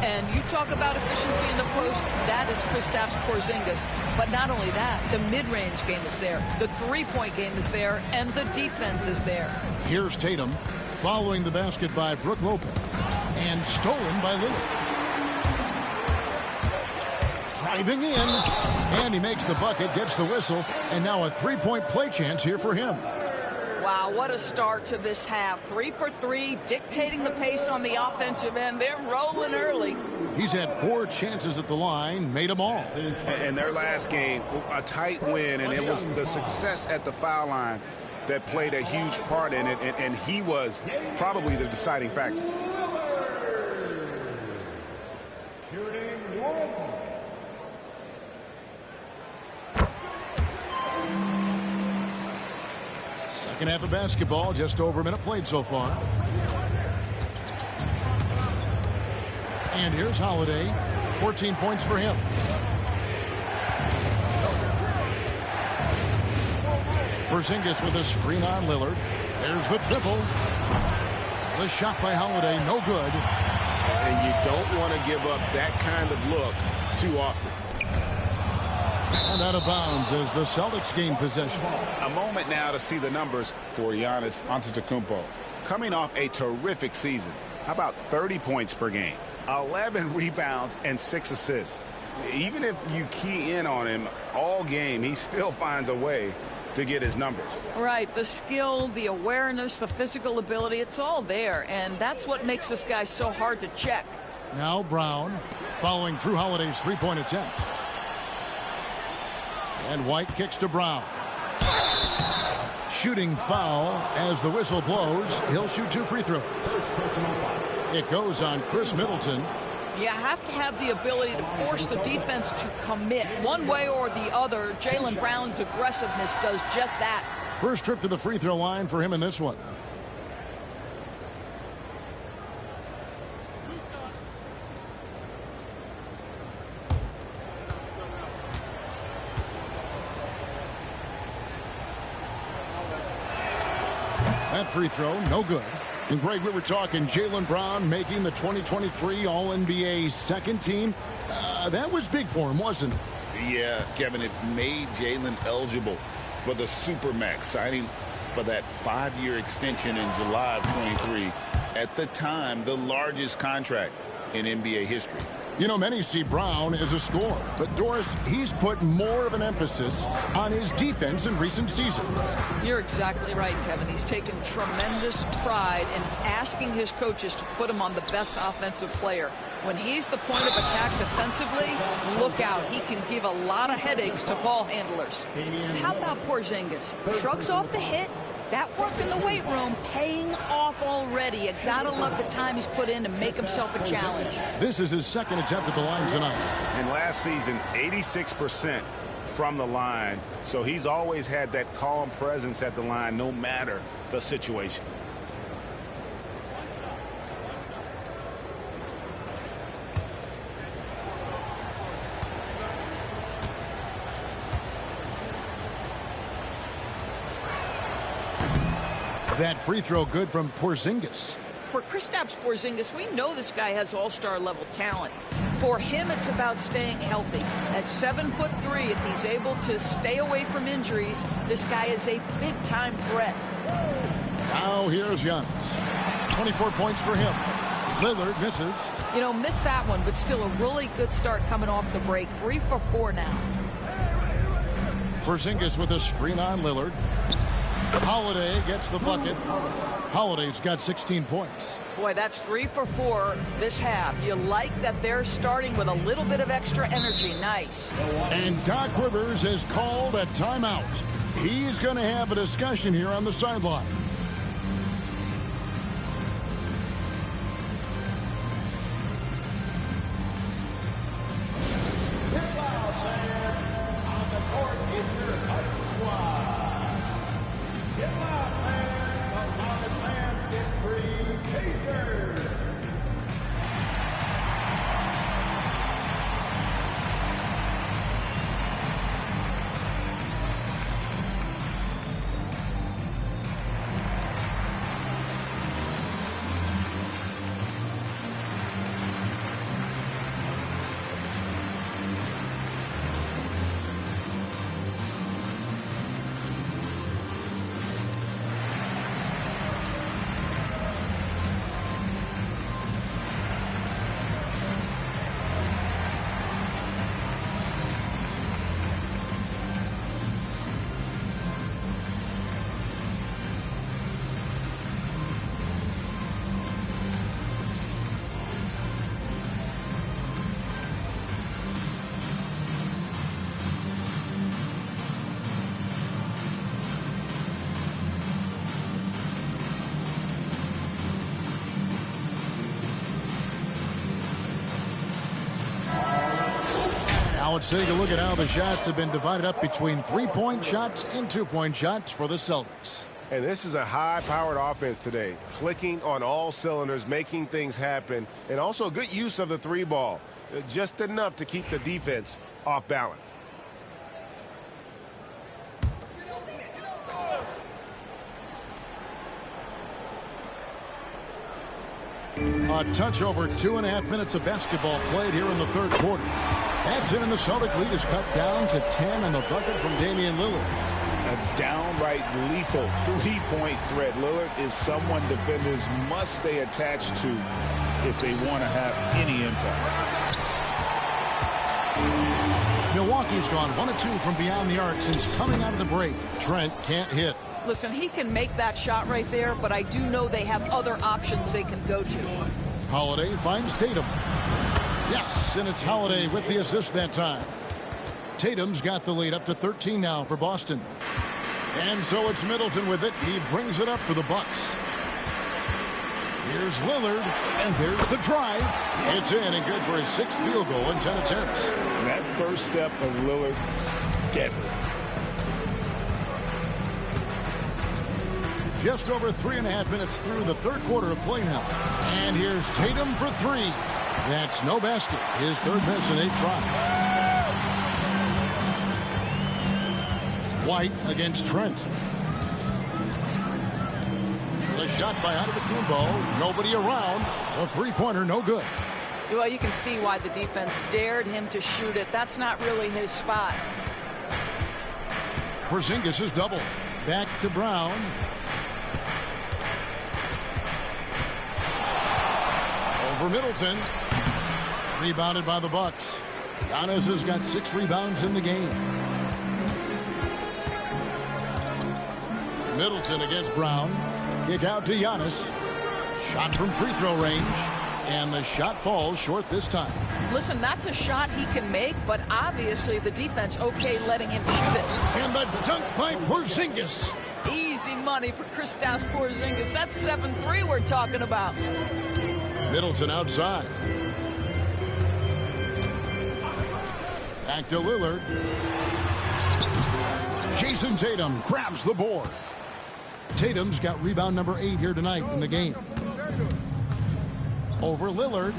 And you talk about efficiency in the post, that is Kristaps Porzingis. But not only that, the mid-range game is there, the three-point game is there, and the defense is there. Here's Tatum following the basket by Brook Lopez and stolen by Lillard. Driving in, and he makes the bucket, gets the whistle, and now a three-point play chance here for him. Wow, what a start to this half. 3 for 3, dictating the pace on the offensive end. They're rolling early. He's had 4 chances at the line, made them all. And their last game, a tight win, and it was the success at the foul line that played a huge part in it, and he was probably the deciding factor. Second half of basketball, just over a minute played so far. And here's Holiday, 14 points for him. Porzingis with a screen on Lillard. There's the triple. The shot by Holiday, no good. And you don't want to give up that kind of look too often. And out of bounds as the Celtics gain possession. A moment now to see the numbers for Giannis Antetokounmpo. Coming off a terrific season. How about 30 points per game, 11 rebounds, and 6 assists. Even if you key in on him all game, he still finds a way to get his numbers. Right, the skill, the awareness, the physical ability, it's all there. And that's what makes this guy so hard to check. Now Brown following Drew Holiday's three-point attempt. And White kicks to Brown. Shooting foul as the whistle blows. He'll shoot 2 free throws. It goes on Chris Middleton. You have to have the ability to force the defense to commit one way or the other. Jaylen Brown's aggressiveness does just that. First trip to the free throw line for him in this one. That free throw, no good. And Greg, we were talking Jaylen Brown making the 2023 All-NBA second team. That was big for him, wasn't it? Yeah, Kevin, it made Jaylen eligible for the Supermax, signing for that 5-year extension in July of 23. At the time, the largest contract in NBA history. You know, many see Brown as a scorer, but Doris, he's put more of an emphasis on his defense in recent seasons. You're exactly right, Kevin. He's taken tremendous pride in asking his coaches to put him on the best offensive player. When he's the point of attack defensively, look out. He can give a lot of headaches to ball handlers. How about Porzingis? Shrugs off the hit. That work in the weight room paying off already. You gotta love the time he's put in to make himself a challenge. This is his second attempt at the line tonight. And last season, 86% from the line. So he's always had that calm presence at the line no matter the situation. That free throw good from Porzingis. For Kristaps Porzingis, we know this guy has all-star level talent. For him, it's about staying healthy. At 7'3", if he's able to stay away from injuries, this guy is a big-time threat. Now here's Giannis. 24 points for him. Lillard misses. You know, missed that one, but still a really good start coming off the break. 3 for 4 now. Porzingis with a screen on Lillard. Holiday gets the bucket. Holiday's got 16 points. Boy, that's 3 for 4 this half. You like that they're starting with a little bit of extra energy. Nice. And Doc Rivers has called a timeout. He's going to have a discussion here on the sideline. Now let's take a look at how the shots have been divided up between 3-point shots and 2-point shots for the Celtics. And this is a high-powered offense today, clicking on all cylinders, making things happen, and also good use of the 3-ball, just enough to keep the defense off balance. A touch over 2.5 minutes of basketball played here in the third quarter. That's it, and the Celtic lead is cut down to 10 on the bucket from Damian Lillard. A downright lethal three-point threat. Lillard is someone defenders must stay attached to if they want to have any impact. Milwaukee's gone 1 of 2 from beyond the arc since coming out of the break. Trent can't hit. Listen, he can make that shot right there, but I do know they have other options they can go to. Holiday finds Tatum. Yes, and it's Holiday with the assist that time. Tatum's got the lead up to 13 now for Boston. And so it's Middleton with it. He brings it up for the Bucks. Here's Lillard, and there's the drive. It's in and good for his 6th field goal in 10 attempts. That first step of Lillard, deadly. Just over 3.5 minutes through the third quarter of play now. And here's Tatum for 3. That's no basket. His third miss in 8 tries. White against Trent. shot by Antetokounmpo. Nobody around. The three-pointer, no good. Well, you can see why the defense dared him to shoot it. That's not really his spot. Porzingis is double. Back to Brown. Over Middleton. Rebounded by the Bucks. Giannis has got 6 rebounds in the game. Middleton against Brown. Kick out to Giannis. Shot from free throw range. And the shot falls short this time. Listen, that's a shot he can make, but obviously the defense okay letting him shoot it. And the dunk by Porzingis. Easy money for Kristaps Porzingis. That's 7-3 we're talking about. Middleton outside. Back to Lillard. Jason Tatum grabs the board. Tatum's got rebound number 8 here tonight in the game. Over Lillard.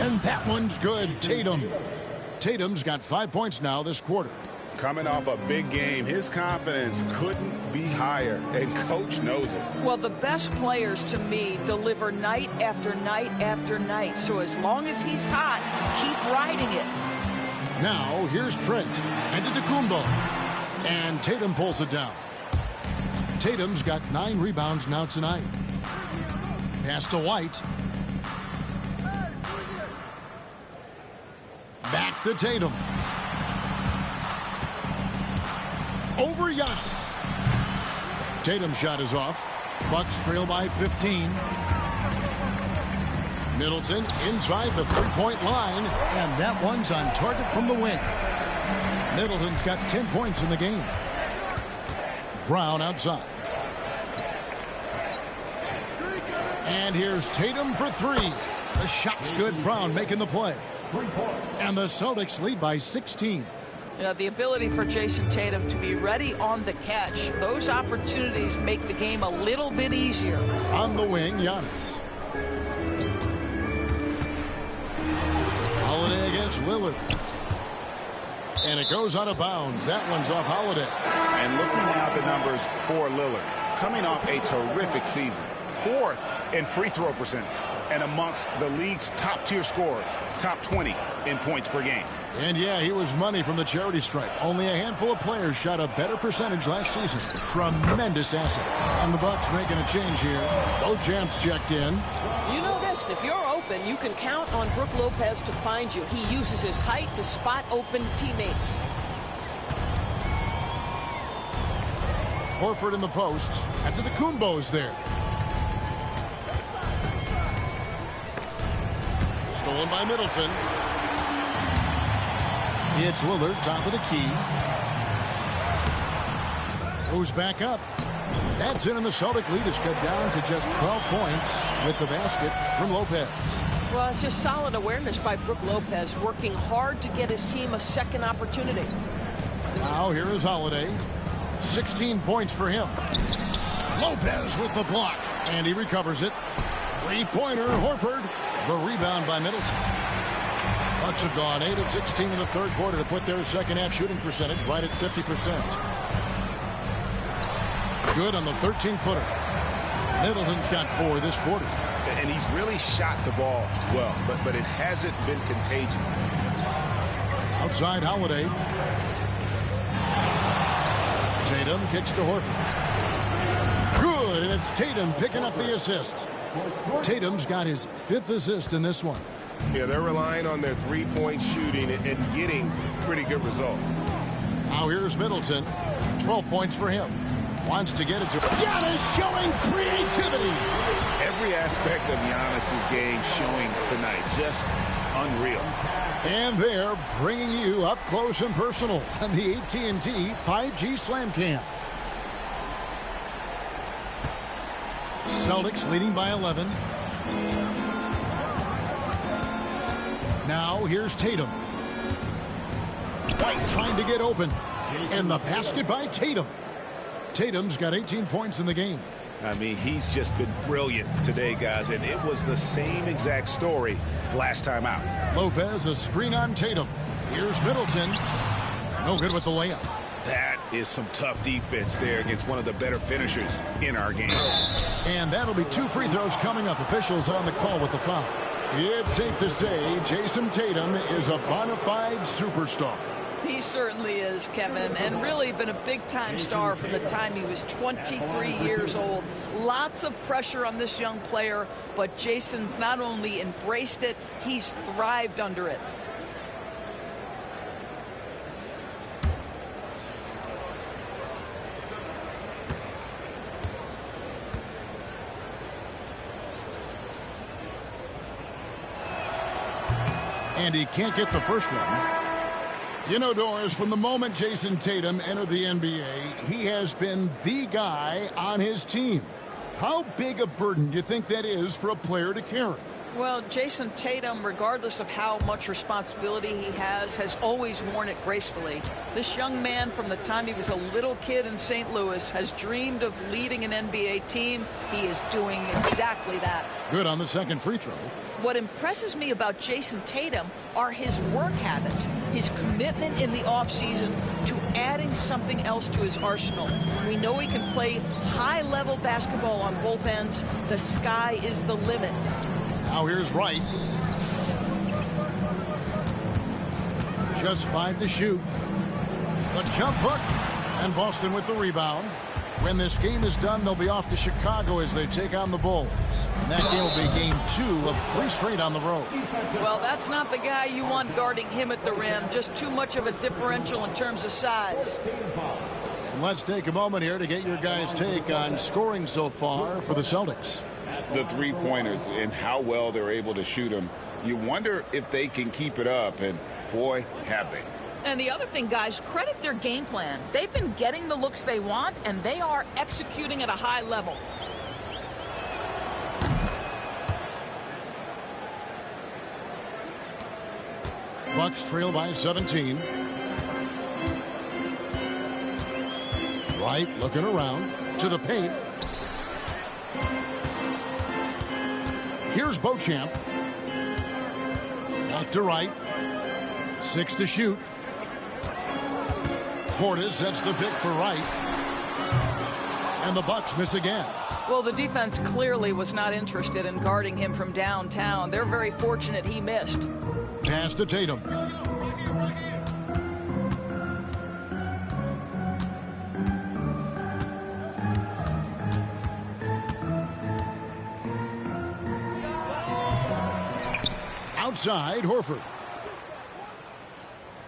And that one's good. Tatum's got 5 points now this quarter. Coming off a big game, his confidence couldn't be higher, and coach knows it. Well, the best players to me deliver night after night after night. So as long as he's hot, keep riding it. Now here's Trent. Antetokounmpo. And Tatum pulls it down. Tatum's got 9 rebounds now tonight. Pass to White. Back to Tatum. Over Giannis. Tatum's shot is off. Bucks trail by 15. Middleton inside the three-point line, and that one's on target from the wing. Middleton's got 10 points in the game. Brown outside. And here's Tatum for 3. The shot's good. Brown making the play. And the Celtics lead by 16. You know, the ability for Jason Tatum to be ready on the catch, those opportunities make the game a little bit easier. On the wing, Giannis. Holiday against Lillard. And it goes out of bounds. That one's off Holiday. And looking now at the numbers for Lillard, coming off a terrific season. 4th in free throw percentage and amongst the league's top-tier scorers, top 20 in points per game. And yeah, he was money from the charity stripe. Only a handful of players shot a better percentage last season. Tremendous asset. And the Bucks making a change here. Both champs checked in. You know this, if you're open, you can count on Brook Lopez to find you. He uses his height to spot open teammates. Horford in the post. Antetokounmpo's there. Stolen by Middleton. It's Lillard, top of the key. Goes back up. That's in, and the Celtic lead is cut down to just 12 points with the basket from Lopez. Well, it's just solid awareness by Brook Lopez, working hard to get his team a second opportunity. Now here is Holiday. 16 points for him. Lopez with the block, and he recovers it. Three-pointer, Horford. The rebound by Middleton. Bucks have gone 8 of 16 in the third quarter to put their second-half shooting percentage right at 50%. Good on the 13-footer. Middleton's got 4 this quarter. And he's really shot the ball well, but it hasn't been contagious. Outside Holiday. Tatum kicks to Horford. Good, and it's Tatum picking up the assist. Tatum's got his 5th assist in this one. Yeah, they're relying on their three-point shooting and getting pretty good results. Now here's Middleton. 12 points for him. Wants to get it to Giannis, showing creativity. Every aspect of Giannis's game showing tonight. Just unreal. And they're bringing you up close and personal on the AT&T 5G Slam Cam. Celtics leading by 11. Now here's Tatum. White trying to get open. And the basket by Tatum. Tatum's got 18 points in the game. I mean, he's just been brilliant today, guys, and it was the same exact story last time out. Lopez, a screen on Tatum. Here's Middleton. No good with the layup. That is some tough defense there against one of the better finishers in our game. And that'll be 2 free throws coming up. Officials on the call with the foul. It's safe to say Jason Tatum is a bona fide superstar. He certainly is, Kevin, and really been a big-time star from the time he was 23 years old. Lots of pressure on this young player, but Jason's not only embraced it, he's thrived under it. And he can't get the first one. You know, Doris, from the moment Jason Tatum entered the NBA, he has been the guy on his team. How big a burden do you think that is for a player to carry? Well, Jason Tatum, regardless of how much responsibility he has always worn it gracefully. This young man, from the time he was a little kid in St. Louis, has dreamed of leading an NBA team. He is doing exactly that. Good on the second free throw. What impresses me about Jason Tatum are his work habits, his commitment in the offseason to adding something else to his arsenal. We know he can play high-level basketball on both ends. The sky is the limit. Now here's Wright. Just 5 to shoot. The jump hook. And Boston with the rebound. When this game is done, they'll be off to Chicago as they take on the Bulls. And that game will be game 2 of 3 straight on the road. Well, that's not the guy you want guarding him at the rim. Just too much of a differential in terms of size. And let's take a moment here to get your guys' take on scoring so far for the Celtics. The three-pointers and how well they're able to shoot them. You wonder if they can keep it up, and boy, have they. And the other thing, guys, credit their game plan. They've been getting the looks they want, and they are executing at a high level. Bucks trail by 17. Wright looking around to the paint. Here's Beauchamp. Back to Wright. 6 to shoot. Portis sets the pick for Wright. And the Bucks miss again. Well, the defense clearly was not interested in guarding him from downtown. They're very fortunate he missed. Pass to Tatum. Outside, Horford.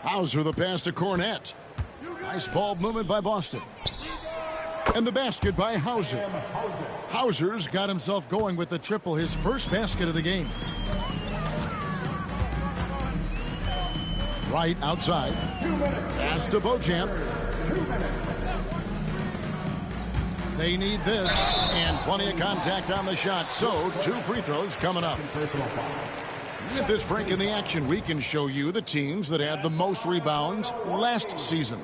Hauser the pass to Cornette. Nice ball movement by Boston. And the basket by Hauser. Hauser's got himself going with the triple, his first basket of the game. Wright outside. Pass to Beauchamp. They need this, and plenty of contact on the shot, so 2 free throws coming up. With this break in the action, we can show you the teams that had the most rebounds last season.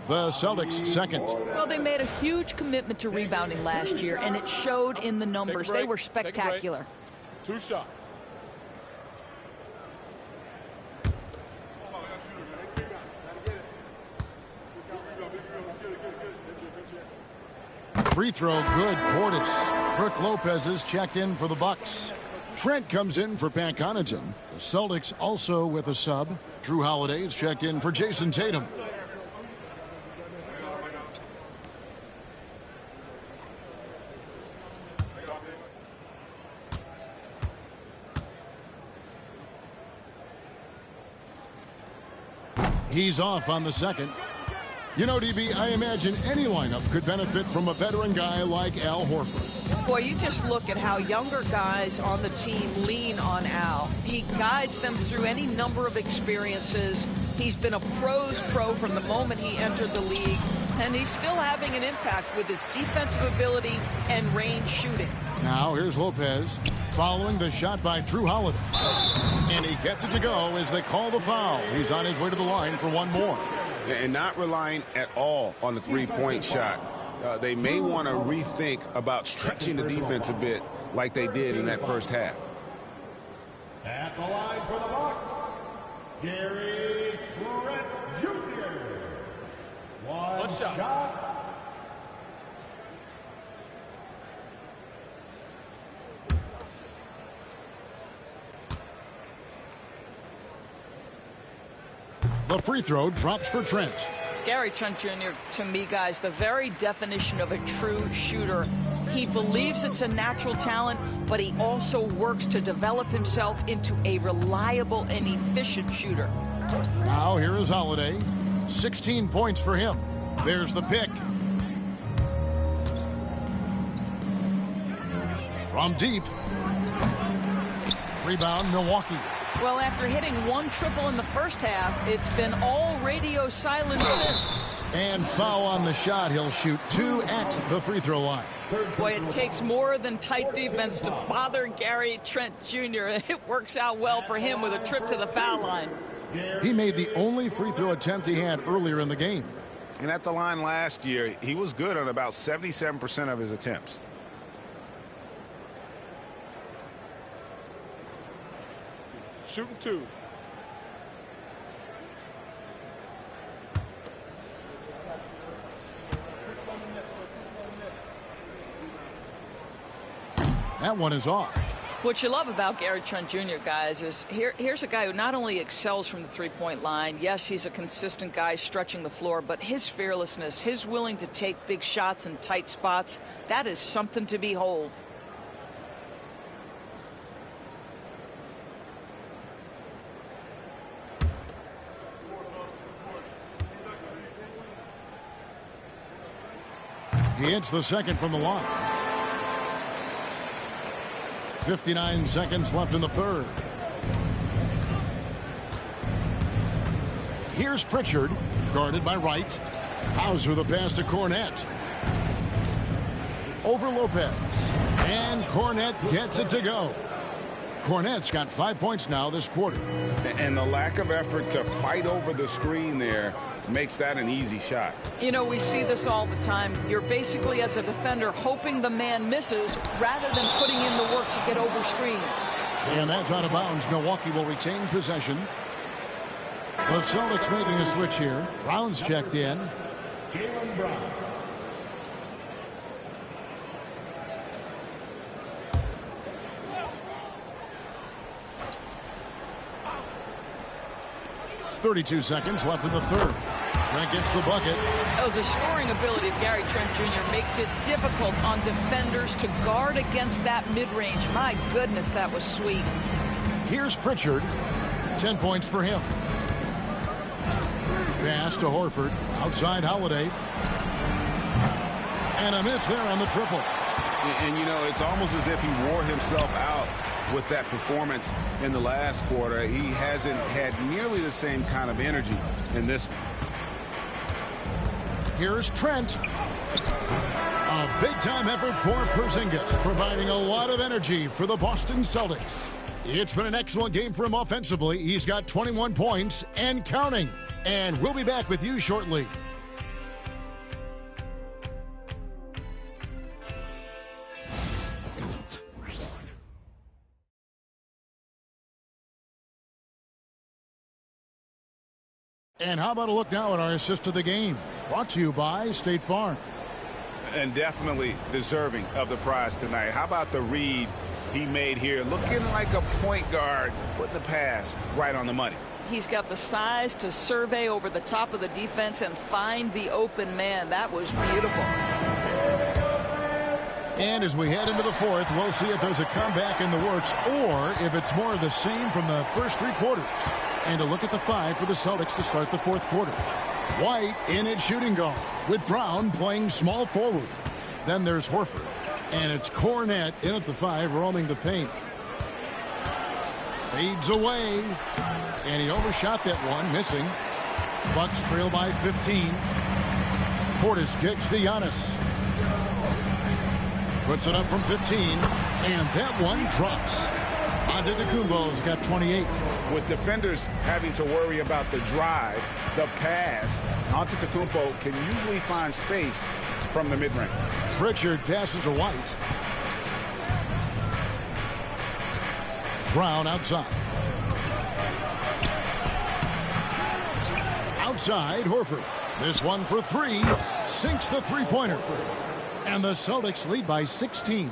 The Celtics second. Well, they made a huge commitment to rebounding last year, and it showed in the numbers. They were spectacular. 2 shots. Free throw good. Portis. Brook Lopez is checked in for the Bucks. Trent comes in for Pat Connaughton. The Celtics also with a sub. Drew Holiday is checked in for Jason Tatum. He's off on the second. You know, DB, I imagine any lineup could benefit from a veteran guy like Al Horford. Boy, you just look at how younger guys on the team lean on Al. He guides them through any number of experiences. He's been a pro's pro from the moment he entered the league, and he's still having an impact with his defensive ability and range shooting. Now here's Lopez following the shot by Drew Holiday. And he gets it to go as they call the foul. He's on his way to the line for one more. And not relying at all on the three-point shot. They may want to rethink about stretching the defense a bit like they did in that first half. At the line for the Bucks, Gary Trent Jr. One shot. The free throw drops for Trent. Gary Trent Jr., to me, guys, the very definition of a true shooter. He believes it's a natural talent, but he also works to develop himself into a reliable and efficient shooter. Now here is Holiday. 16 points for him. There's the pick. From deep. Rebound, Milwaukee. Well, after hitting one triple in the first half, it's been all radio silent since. And foul on the shot. He'll shoot 2 at the free throw line. Boy, it takes more than tight defense to bother Gary Trent Jr. It works out well for him with a trip to the foul line. He made the only free throw attempt he had earlier in the game. And at the line last year, he was good on about 77% of his attempts. Shooting 2. That one is off. What you love about Gary Trent Jr., guys, is here's a guy who not only excels from the three-point line. Yes, he's a consistent guy stretching the floor, but his fearlessness, his willing to take big shots in tight spots, that is something to behold. He hits the second from the line. 59 seconds left in the third. Here's Pritchard, guarded by Wright. Hauser the pass to Cornette. Over Lopez. And Cornette gets it to go. Cornette's got 5 points now this quarter. And the lack of effort to fight over the screen there makes that an easy shot. You know, we see this all the time. You're basically, as a defender, hoping the man misses rather than putting in the work to get over screens. And that's out of bounds. Milwaukee will retain possession. The Celtics making a switch here. Brown's checked in. Jaylen Brown. .32 seconds left in the third. Trent gets the bucket. Oh, the scoring ability of Gary Trent Jr. makes it difficult on defenders to guard against that mid-range. My goodness, that was sweet. Here's Pritchard. 10 points for him. Pass to Horford. Outside Holiday. And a miss there on the triple. And you know, it's almost as if he wore himself out with that performance in the last quarter. He hasn't had nearly the same kind of energy in this one. Here's Trent. A big-time effort for Porzingis, providing a lot of energy for the Boston Celtics. It's been an excellent game for him offensively. He's got 21 points and counting. And we'll be back with you shortly. And how about a look now at our assist of the game? Brought to you by State Farm. And definitely deserving of the prize tonight. How about the read he made here? Looking like a point guard, putting the pass right on the money. He's got the size to survey over the top of the defense and find the open man. That was beautiful. And as we head into the fourth, we'll see if there's a comeback in the works or if it's more of the same from the first 3 quarters. And a look at the 5 for the Celtics to start the fourth quarter. White in at shooting guard with Brown playing small forward. Then there's Horford. And it's Cornette in at the 5 roaming the paint. Fades away. And he overshot that one, missing. Bucks trail by 15. Portis kicks to Giannis. Puts it up from 15. And that one drops. Antetokounmpo's got 28. With defenders having to worry about the drive, the pass, Antetokounmpo can usually find space from the mid-range. Pritchard passes to White. Brown outside. Outside, Horford. This one for three. Sinks the three-pointer. And the Celtics lead by 16.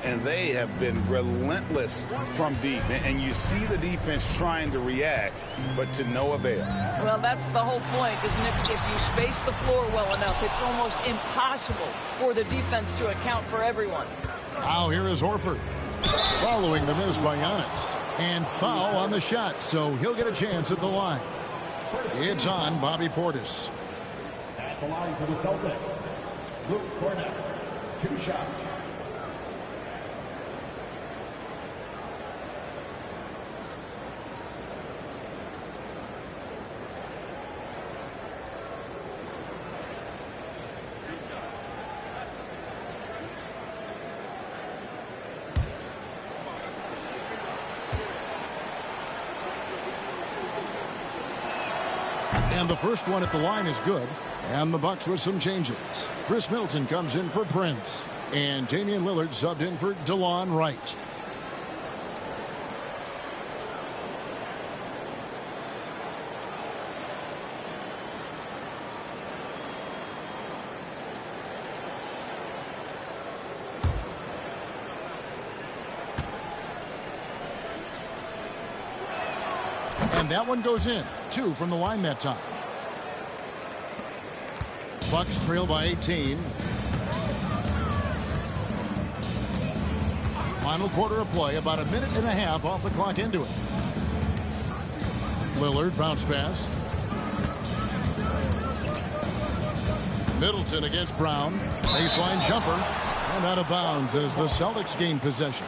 And they have been relentless from deep. And you see the defense trying to react, but to no avail. Well, that's the whole point, isn't it? If you space the floor well enough, it's almost impossible for the defense to account for everyone. Now here is Horford. Following the miss by Giannis. And foul on the shot, so he'll get a chance at the line. It's on Bobby Portis. At the line for the Celtics, Luke Cornett, 2 shots. And the first one at the line is good. And the Bucks with some changes. Chris Middleton comes in for Prince. And Damian Lillard subbed in for DeLon Wright. And that one goes in. 2 from the line that time. Bucks trail by 18. Final quarter of play, about a minute and a half off the clock into it. Lillard bounce pass. Middleton against Brown. Baseline jumper. And out of bounds as the Celtics gain possession.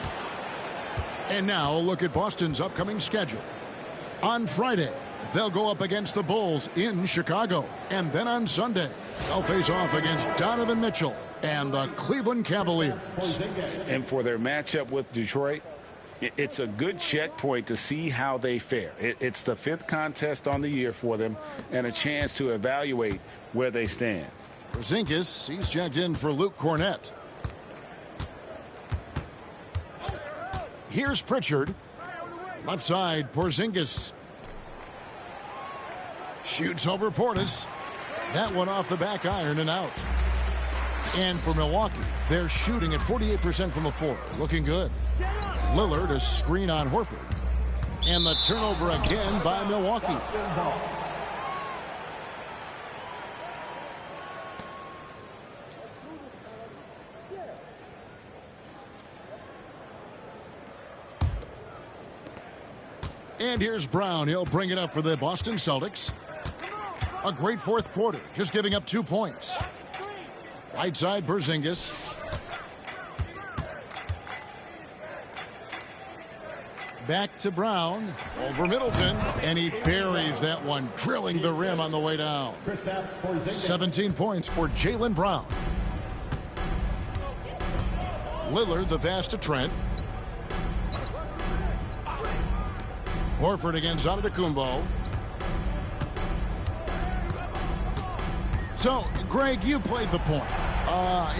And now a look at Boston's upcoming schedule. On Friday, they'll go up against the Bulls in Chicago. And then on Sunday, they'll face off against Donovan Mitchell and the Cleveland Cavaliers. And for their matchup with Detroit, it's a good checkpoint to see how they fare. It's the 5th contest on the year for them and a chance to evaluate where they stand. Porzingis, he's checked in for Luke Cornett. Here's Pritchard. Left side, Porzingis. Shoots over Portis. That one off the back iron and out. And for Milwaukee, they're shooting at 48% from the floor. Looking good. Lillard, a screen on Horford. And the turnover again by Milwaukee. And here's Brown. He'll bring it up for the Boston Celtics. A great fourth quarter, just giving up 2 points. Right side, Porzingis. Back to Brown. Over Middleton. And he buries that one, drilling the rim on the way down. 17 points for Jaylen Brown. Lillard, the pass to Trent. Horford against Antetokounmpo. So, Greg, you played the point.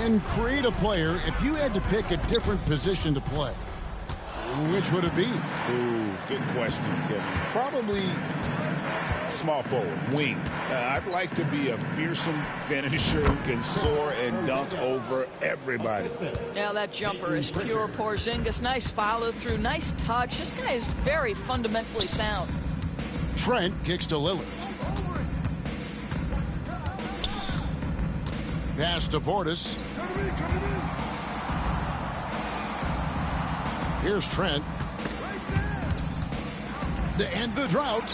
In create a player, if you had to pick a different position to play, which would it be? Ooh, good question, Kevin. Probably small forward, wing. I'd like to be a fearsome finisher who can soar and dunk over everybody. Yeah, that jumper is pure Porzingis. Nice follow through, nice touch. This guy is very fundamentally sound. Trent kicks to Lillard. Pass to Portis. Here's Trent. To end the drought.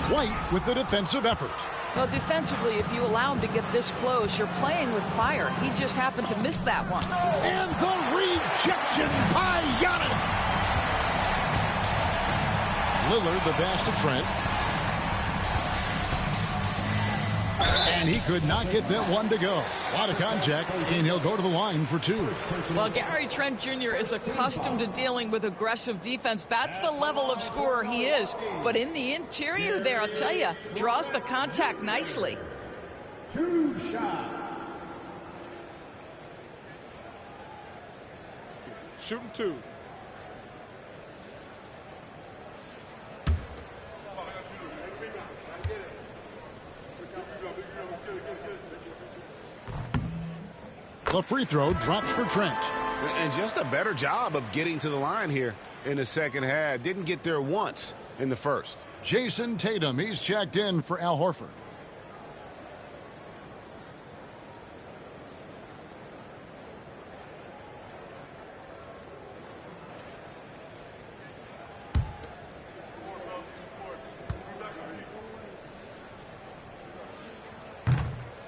White with the defensive effort. Well, defensively, if you allow him to get this close, you're playing with fire. He just happened to miss that one. And the rejection by Giannis. Lillard, the pass to Trent. And he could not get that one to go. A lot of contact, and he'll go to the line for 2. Well, Gary Trent Jr. is accustomed to dealing with aggressive defense. That's the level of scorer he is. But in the interior there, I'll tell you, draws the contact nicely. 2 shots. Shooting 2. The free throw drops for Trent. And just a better job of getting to the line here in the second half. Didn't get there once in the first. Jason Tatum, he's checked in for Al Horford.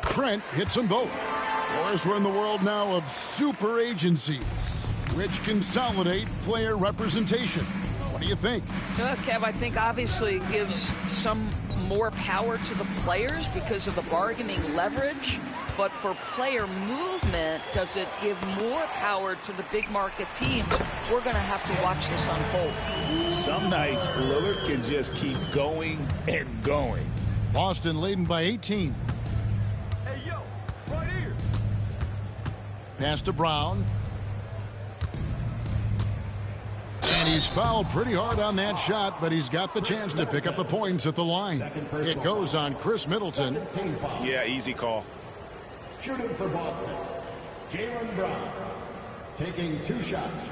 Trent hits them both. Of course, we're in the world now of super agencies, which consolidate player representation. What do you think? Kev, I think obviously it gives some more power to the players because of the bargaining leverage. But for player movement, does it give more power to the big market teams? We're going to have to watch this unfold. Some nights, Lillard can just keep going and going. Boston leading by 18. Pass to Brown. And he's fouled pretty hard on that shot, but he's got the chance to pick up the points at the line. It goes on Chris Middleton. Yeah, easy call. Shooting for Boston, Jaylen Brown, taking 2 shots.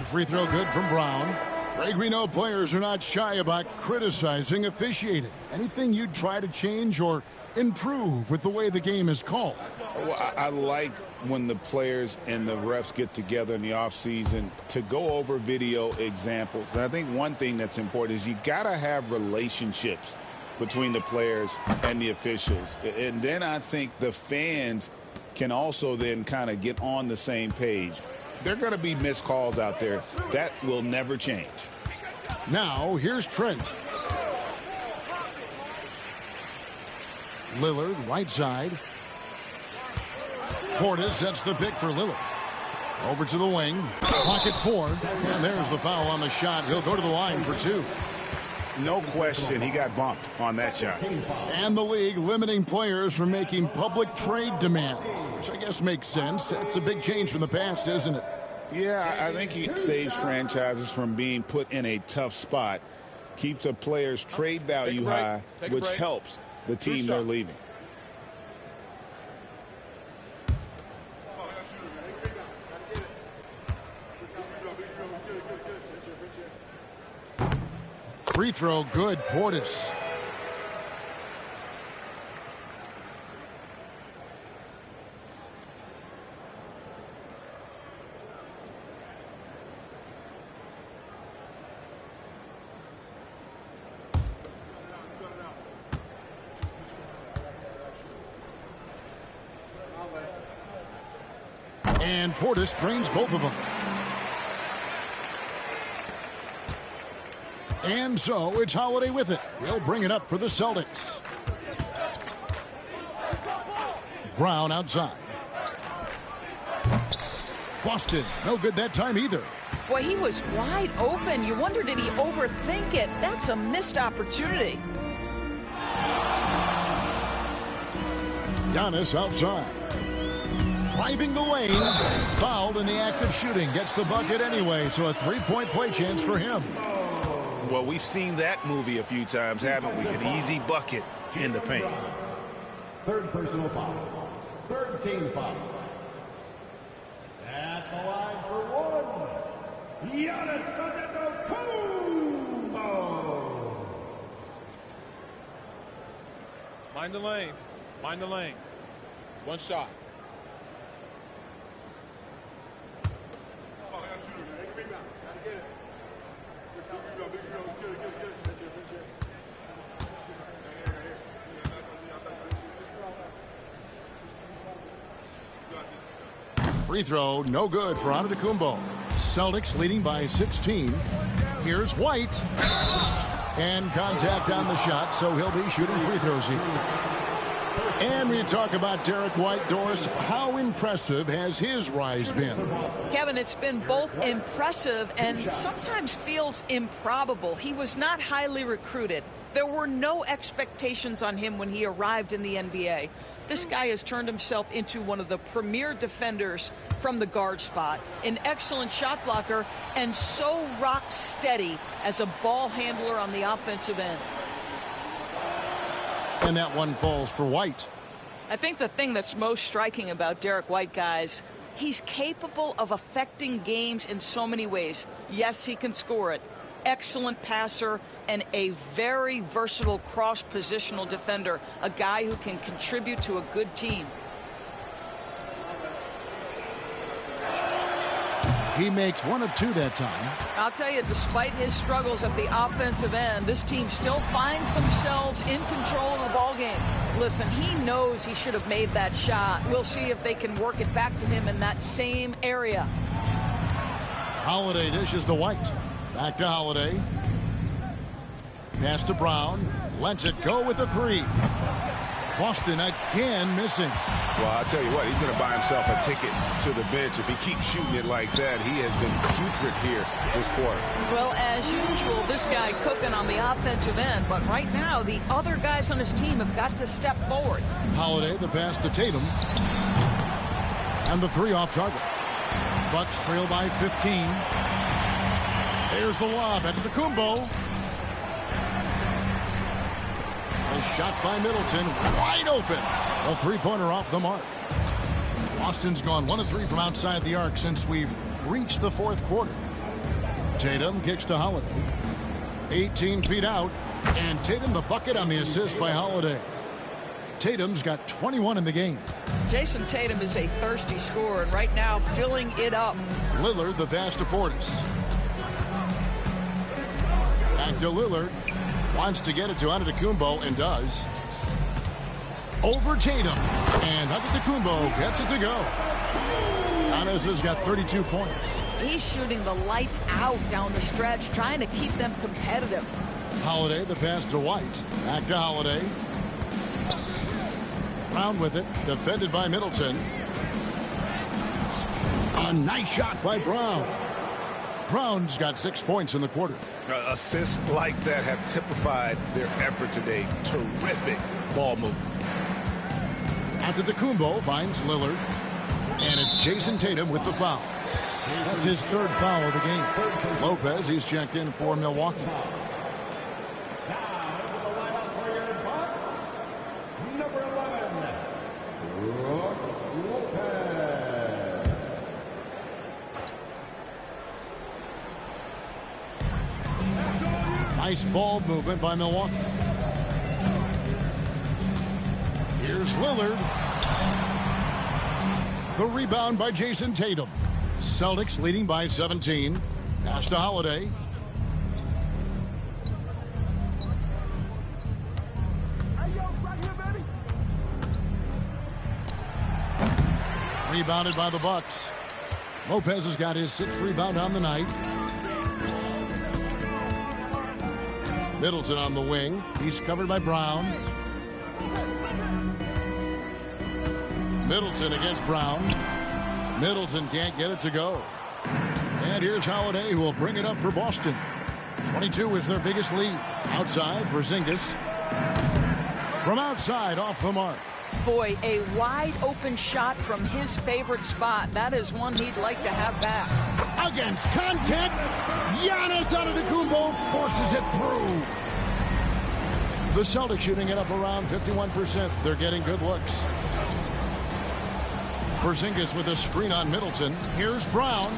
Free throw good from Brown. Greg, we know players are not shy about criticizing officiating. Anything you'd try to change or improve with the way the game is called? Well, I like when the players and the refs get together in the offseason to go over video examples. And I think one thing that's important is you got to have relationships between the players and the officials. And then I think the fans can also then kind of get on the same page. There are going to be missed calls out there. That will never change. Now, here's Trent. Lillard, right side. Portis sets the pick for Lillard. Over to the wing. Pocket 4. And there's the foul on the shot. He'll go to the line for 2. No question, he got bumped on that shot. And the league limiting players from making public trade demands, which I guess makes sense. That's a big change from the past, isn't it? Yeah, I think it saves franchises from being put in a tough spot, keeps a player's trade value high, which helps the team they're leaving. Free throw good, Portis. And Portis drains both of them. And so it's Holiday with it. He'll bring it up for the Celtics. Brown outside. Boston, no good that time either. Boy, he was wide open. You wonder, did he overthink it? That's a missed opportunity. Giannis outside. Driving the lane. Fouled in the act of shooting. Gets the bucket anyway, so a three-point play chance for him. Well, we've seen that movie a few times, haven't we? An easy bucket in the paint. Third personal foul. Third team foul. At the line for 1, Giannis Antetokounmpo. Mind the lanes. Mind the lanes. One shot. Free throw, no good for Antetokounmpo. Celtics leading by 16. Here's White. And contact on the shot, so he'll be shooting free throws here. And we talk about Derek White. Doris, how impressive has his rise been? Kevin, it's been both impressive and sometimes feels improbable. He was not highly recruited. There were no expectations on him when he arrived in the NBA. This guy has turned himself into one of the premier defenders from the guard spot, an excellent shot blocker, and so rock steady as a ball handler on the offensive end. And that one falls for White. I think the thing that's most striking about Derek White, guys, he's capable of affecting games in so many ways. Yes, he can score it. Excellent passer and a very versatile cross-positional defender, a guy who can contribute to a good team. He makes 1 of 2 that time. I'll tell you, despite his struggles at the offensive end, this team still finds themselves in control of the ball game. Listen, he knows he should have made that shot. We'll see if they can work it back to him in that same area. Holiday dishes to White. Back to Holiday. Pass to Brown. Lets it go with the 3. Boston again missing. Well, I'll tell you what, he's going to buy himself a ticket to the bench. If he keeps shooting it like that, he has been putrid here this quarter. Well, as usual, this guy cooking on the offensive end. But right now, the other guys on his team have got to step forward. Holiday, the pass to Tatum. And the 3 off target. Bucks trail by 15. There's the lob at Antetokounmpo. A shot by Middleton, wide open. A 3-pointer off the mark. Boston's gone 1 of 3 from outside the arc since we've reached the 4th quarter. Tatum kicks to Holiday. 18 feet out, and Tatum the bucket on the assist by Holiday. Tatum's got 21 in the game. Jason Tatum is a thirsty scorer, and right now filling it up. Lillard the pass to Portis. Back to Lillard. Wants to get it to Antetokounmpo and does. Over Tatum. And Antetokounmpo gets it to go. Giannis has got 32 points. He's shooting the lights out down the stretch, trying to keep them competitive. Holiday, the pass to White. Back to Holiday. Brown with it. Defended by Middleton. A nice shot by Brown. Brown's got 6 points in the quarter. Assists like that have typified their effort today. Terrific ball movement. Antetokounmpo finds Lillard. And it's Jason Tatum with the foul. That's his 3rd foul of the game. Lopez, he's checked in for Milwaukee. Number 11, Brook Lopez. Nice ball movement by Milwaukee. Here's Lillard. The rebound by Jason Tatum. Celtics leading by 17. Pass to Holiday. Rebounded by the Bucks. Lopez has got his 6th rebound on the night. Middleton on the wing. He's covered by Brown. Middleton against Brown. Middleton can't get it to go. And here's Holiday, who will bring it up for Boston. 22 is their biggest lead. Outside, Porzingis. From outside, off the mark. Boy, a wide open shot from his favorite spot. That is one he'd like to have back. Against contact, Giannis Antetokounmpo forces it through. The Celtics shooting it up around 51%. They're getting good looks. Porzingis with a screen on Middleton. Here's Brown,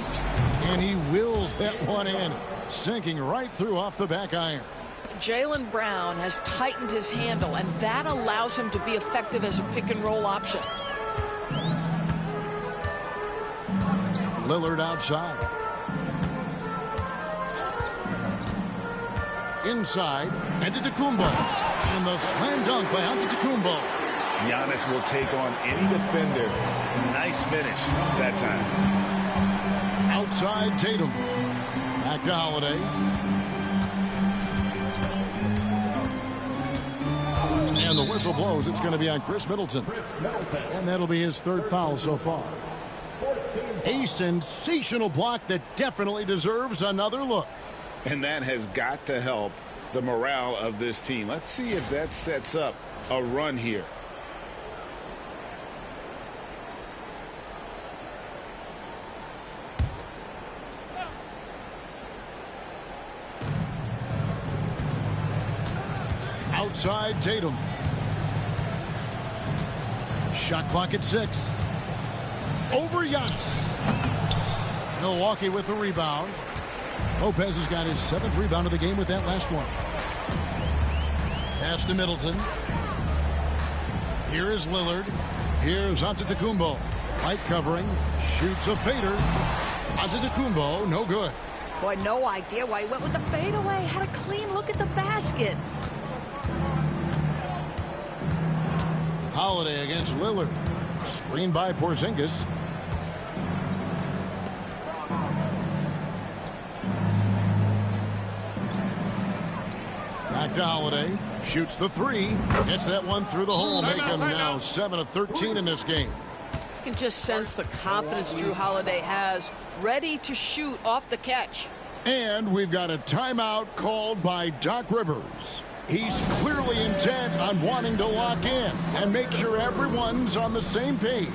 and he wills that one in, sinking right through off the back iron. Jaylen Brown has tightened his handle, and that allows him to be effective as a pick-and-roll option. Lillard outside. Inside, Antetokounmpo. And the slam dunk by Antetokounmpo. Giannis will take on any defender. Nice finish that time. Outside Tatum. Back to Holiday. And the whistle blows. It's going to be on Chris Middleton. And that'll be his 3rd foul so far. A sensational block that definitely deserves another look. And that has got to help the morale of this team. Let's see if that sets up a run here. Outside Tatum. Shot clock at 6. Over Giannis. Milwaukee with the rebound. Lopez has got his 7th rebound of the game with that last one. Pass to Middleton. Here is Lillard. Here's Antetokounmpo. Light covering. Shoots a fader. Antetokounmpo, no good. Boy, no idea why he went with the fadeaway. Had a clean look at the basket. Holiday against Lillard. Screen by Porzingis. Back to Holiday. Shoots the 3. Gets that one through the hole. Make him now 7 of 13 in this game. You can just sense the confidence Drew Holiday has, ready to shoot off the catch. And we've got a timeout called by Doc Rivers. He's clearly intent on wanting to lock in and make sure everyone's on the same page.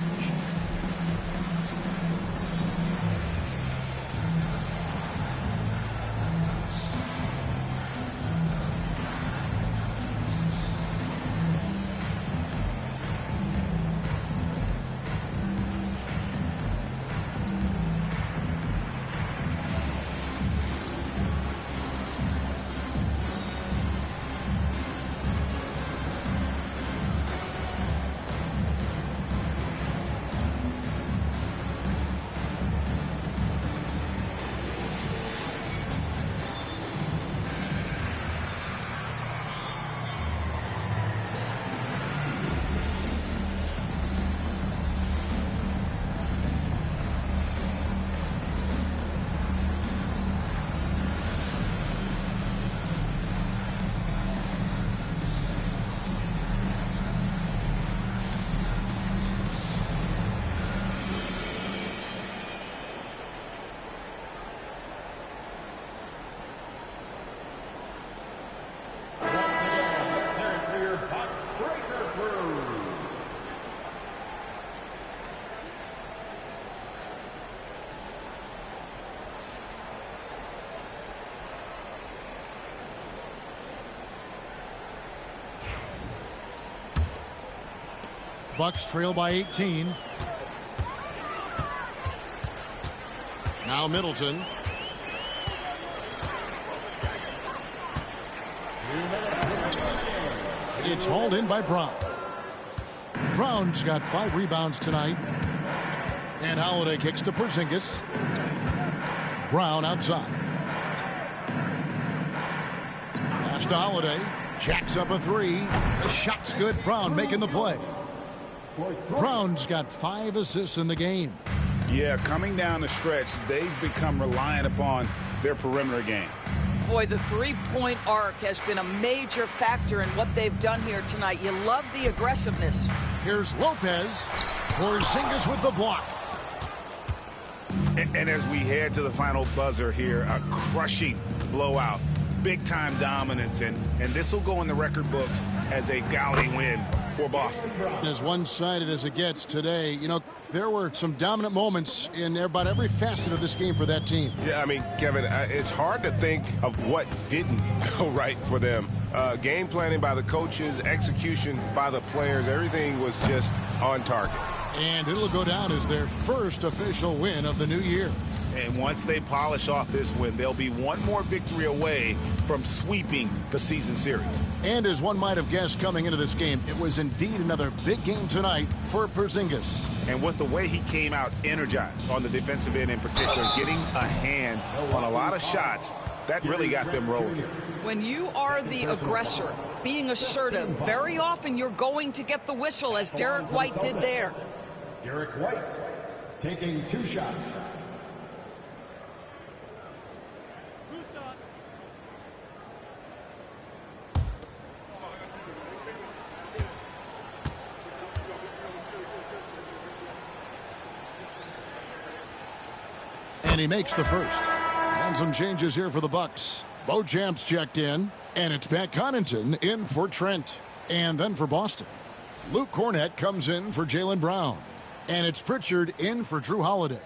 Bucks trail by 18. Now Middleton. It's hauled in by Brown. Brown's got 5 rebounds tonight. And Holiday kicks to Porzingis. Brown outside. Pass to Holiday. Jacks up a 3. The shot's good. Brown making the play. Brown's got 5 assists in the game. Yeah, coming down the stretch, they've become reliant upon their perimeter game. Boy, the three-point arc has been a major factor in what they've done here tonight. You love the aggressiveness. Here's Lopez. Porzingis with the block. And as we head to the final buzzer here, a crushing blowout. Big-time dominance, and this will go in the record books as a gaudy win for Boston. As one-sided as it gets today, you know, there were some dominant moments in about every facet of this game for that team. Yeah, I mean, Kevin, it's hard to think of what didn't go right for them. Game planning by the coaches, execution by the players, everything was just on target. And it'll go down as their first official win of the new year. And once they polish off this win, they'll be one more victory away from sweeping the season series. And as one might have guessed coming into this game, it was indeed another big game tonight for Porzingis. And with the way he came out energized on the defensive end in particular, getting a hand on a lot of shots, that really got them rolling. When you are the aggressor, being assertive, very often you're going to get the whistle, as Derek White did there. Derek White taking 2 shots. And he makes the first. And some changes here for the Bucks. Beauchamp's checked in, and it's Pat Connaughton in for Trent. And then for Boston, Luke Cornett comes in for Jaylen Brown. And it's Pritchard in for Drew Holiday.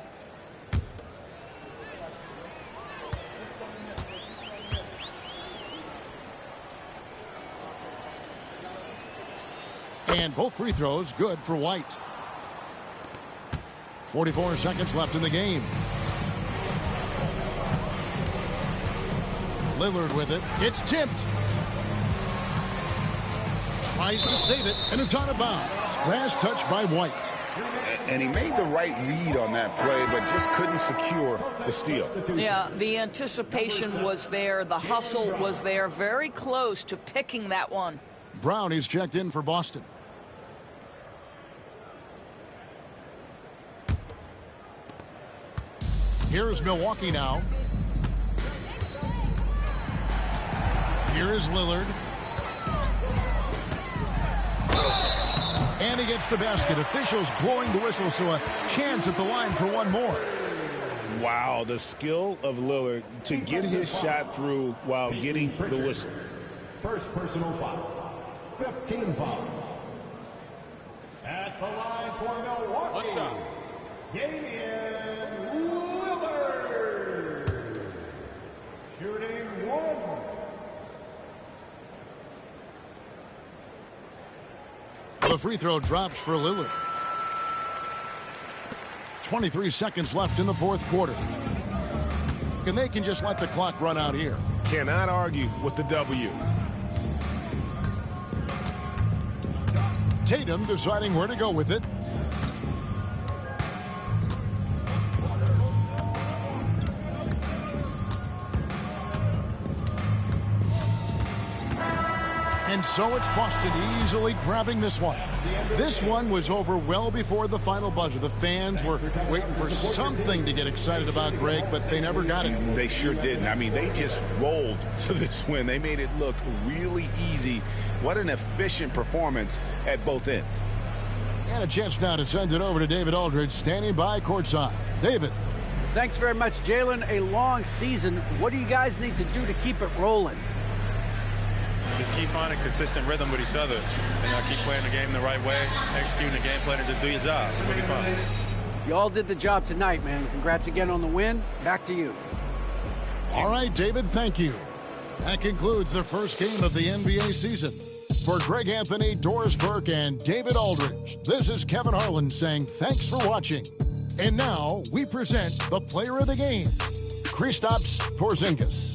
And both free throws good for White. 44 seconds left in the game. Lillard with it. It's tipped. Tries to save it, and it's out of bounds. Last touch by White. And he made the right read on that play, but just couldn't secure the steal. Yeah, the anticipation was there. The hustle was there. Very close to picking that one. Brown is checked in for Boston. Here's Milwaukee now. Here is Lillard. And he gets the basket. Officials blowing the whistle, so a chance at the line for one more. Wow, the skill of Lillard to get his shot through while getting the whistle. First personal foul. 15 foul. At the line for Milwaukee. One shot. Damian Lillard. Shooting one. The free throw drops for Lillard. 23 seconds left in the fourth quarter. And they can just let the clock run out here. Cannot argue with the W. Tatum deciding where to go with it. And so it's Boston easily grabbing this one. This one was over well before the final buzzer. The fans were waiting for something to get excited about, Greg, but they never got it. They sure didn't. I mean, they just rolled to this win. They made it look really easy. What an efficient performance at both ends. And a chance now to send it over to David Aldridge, standing by courtside. David. Thanks very much, Jalen. A long season. What do you guys need to do to keep it rolling? Just keep finding consistent rhythm with each other. Keep playing the game the right way, executing the game plan, and just do your job. It'll be fun. You all did the job tonight, man. Congrats again on the win. Back to you. All right, David, thank you. That concludes the first game of the NBA season. For Greg Anthony, Doris Burke, and David Aldridge, this is Kevin Harlan saying thanks for watching. And now we present the player of the game, Kristaps Porzingis.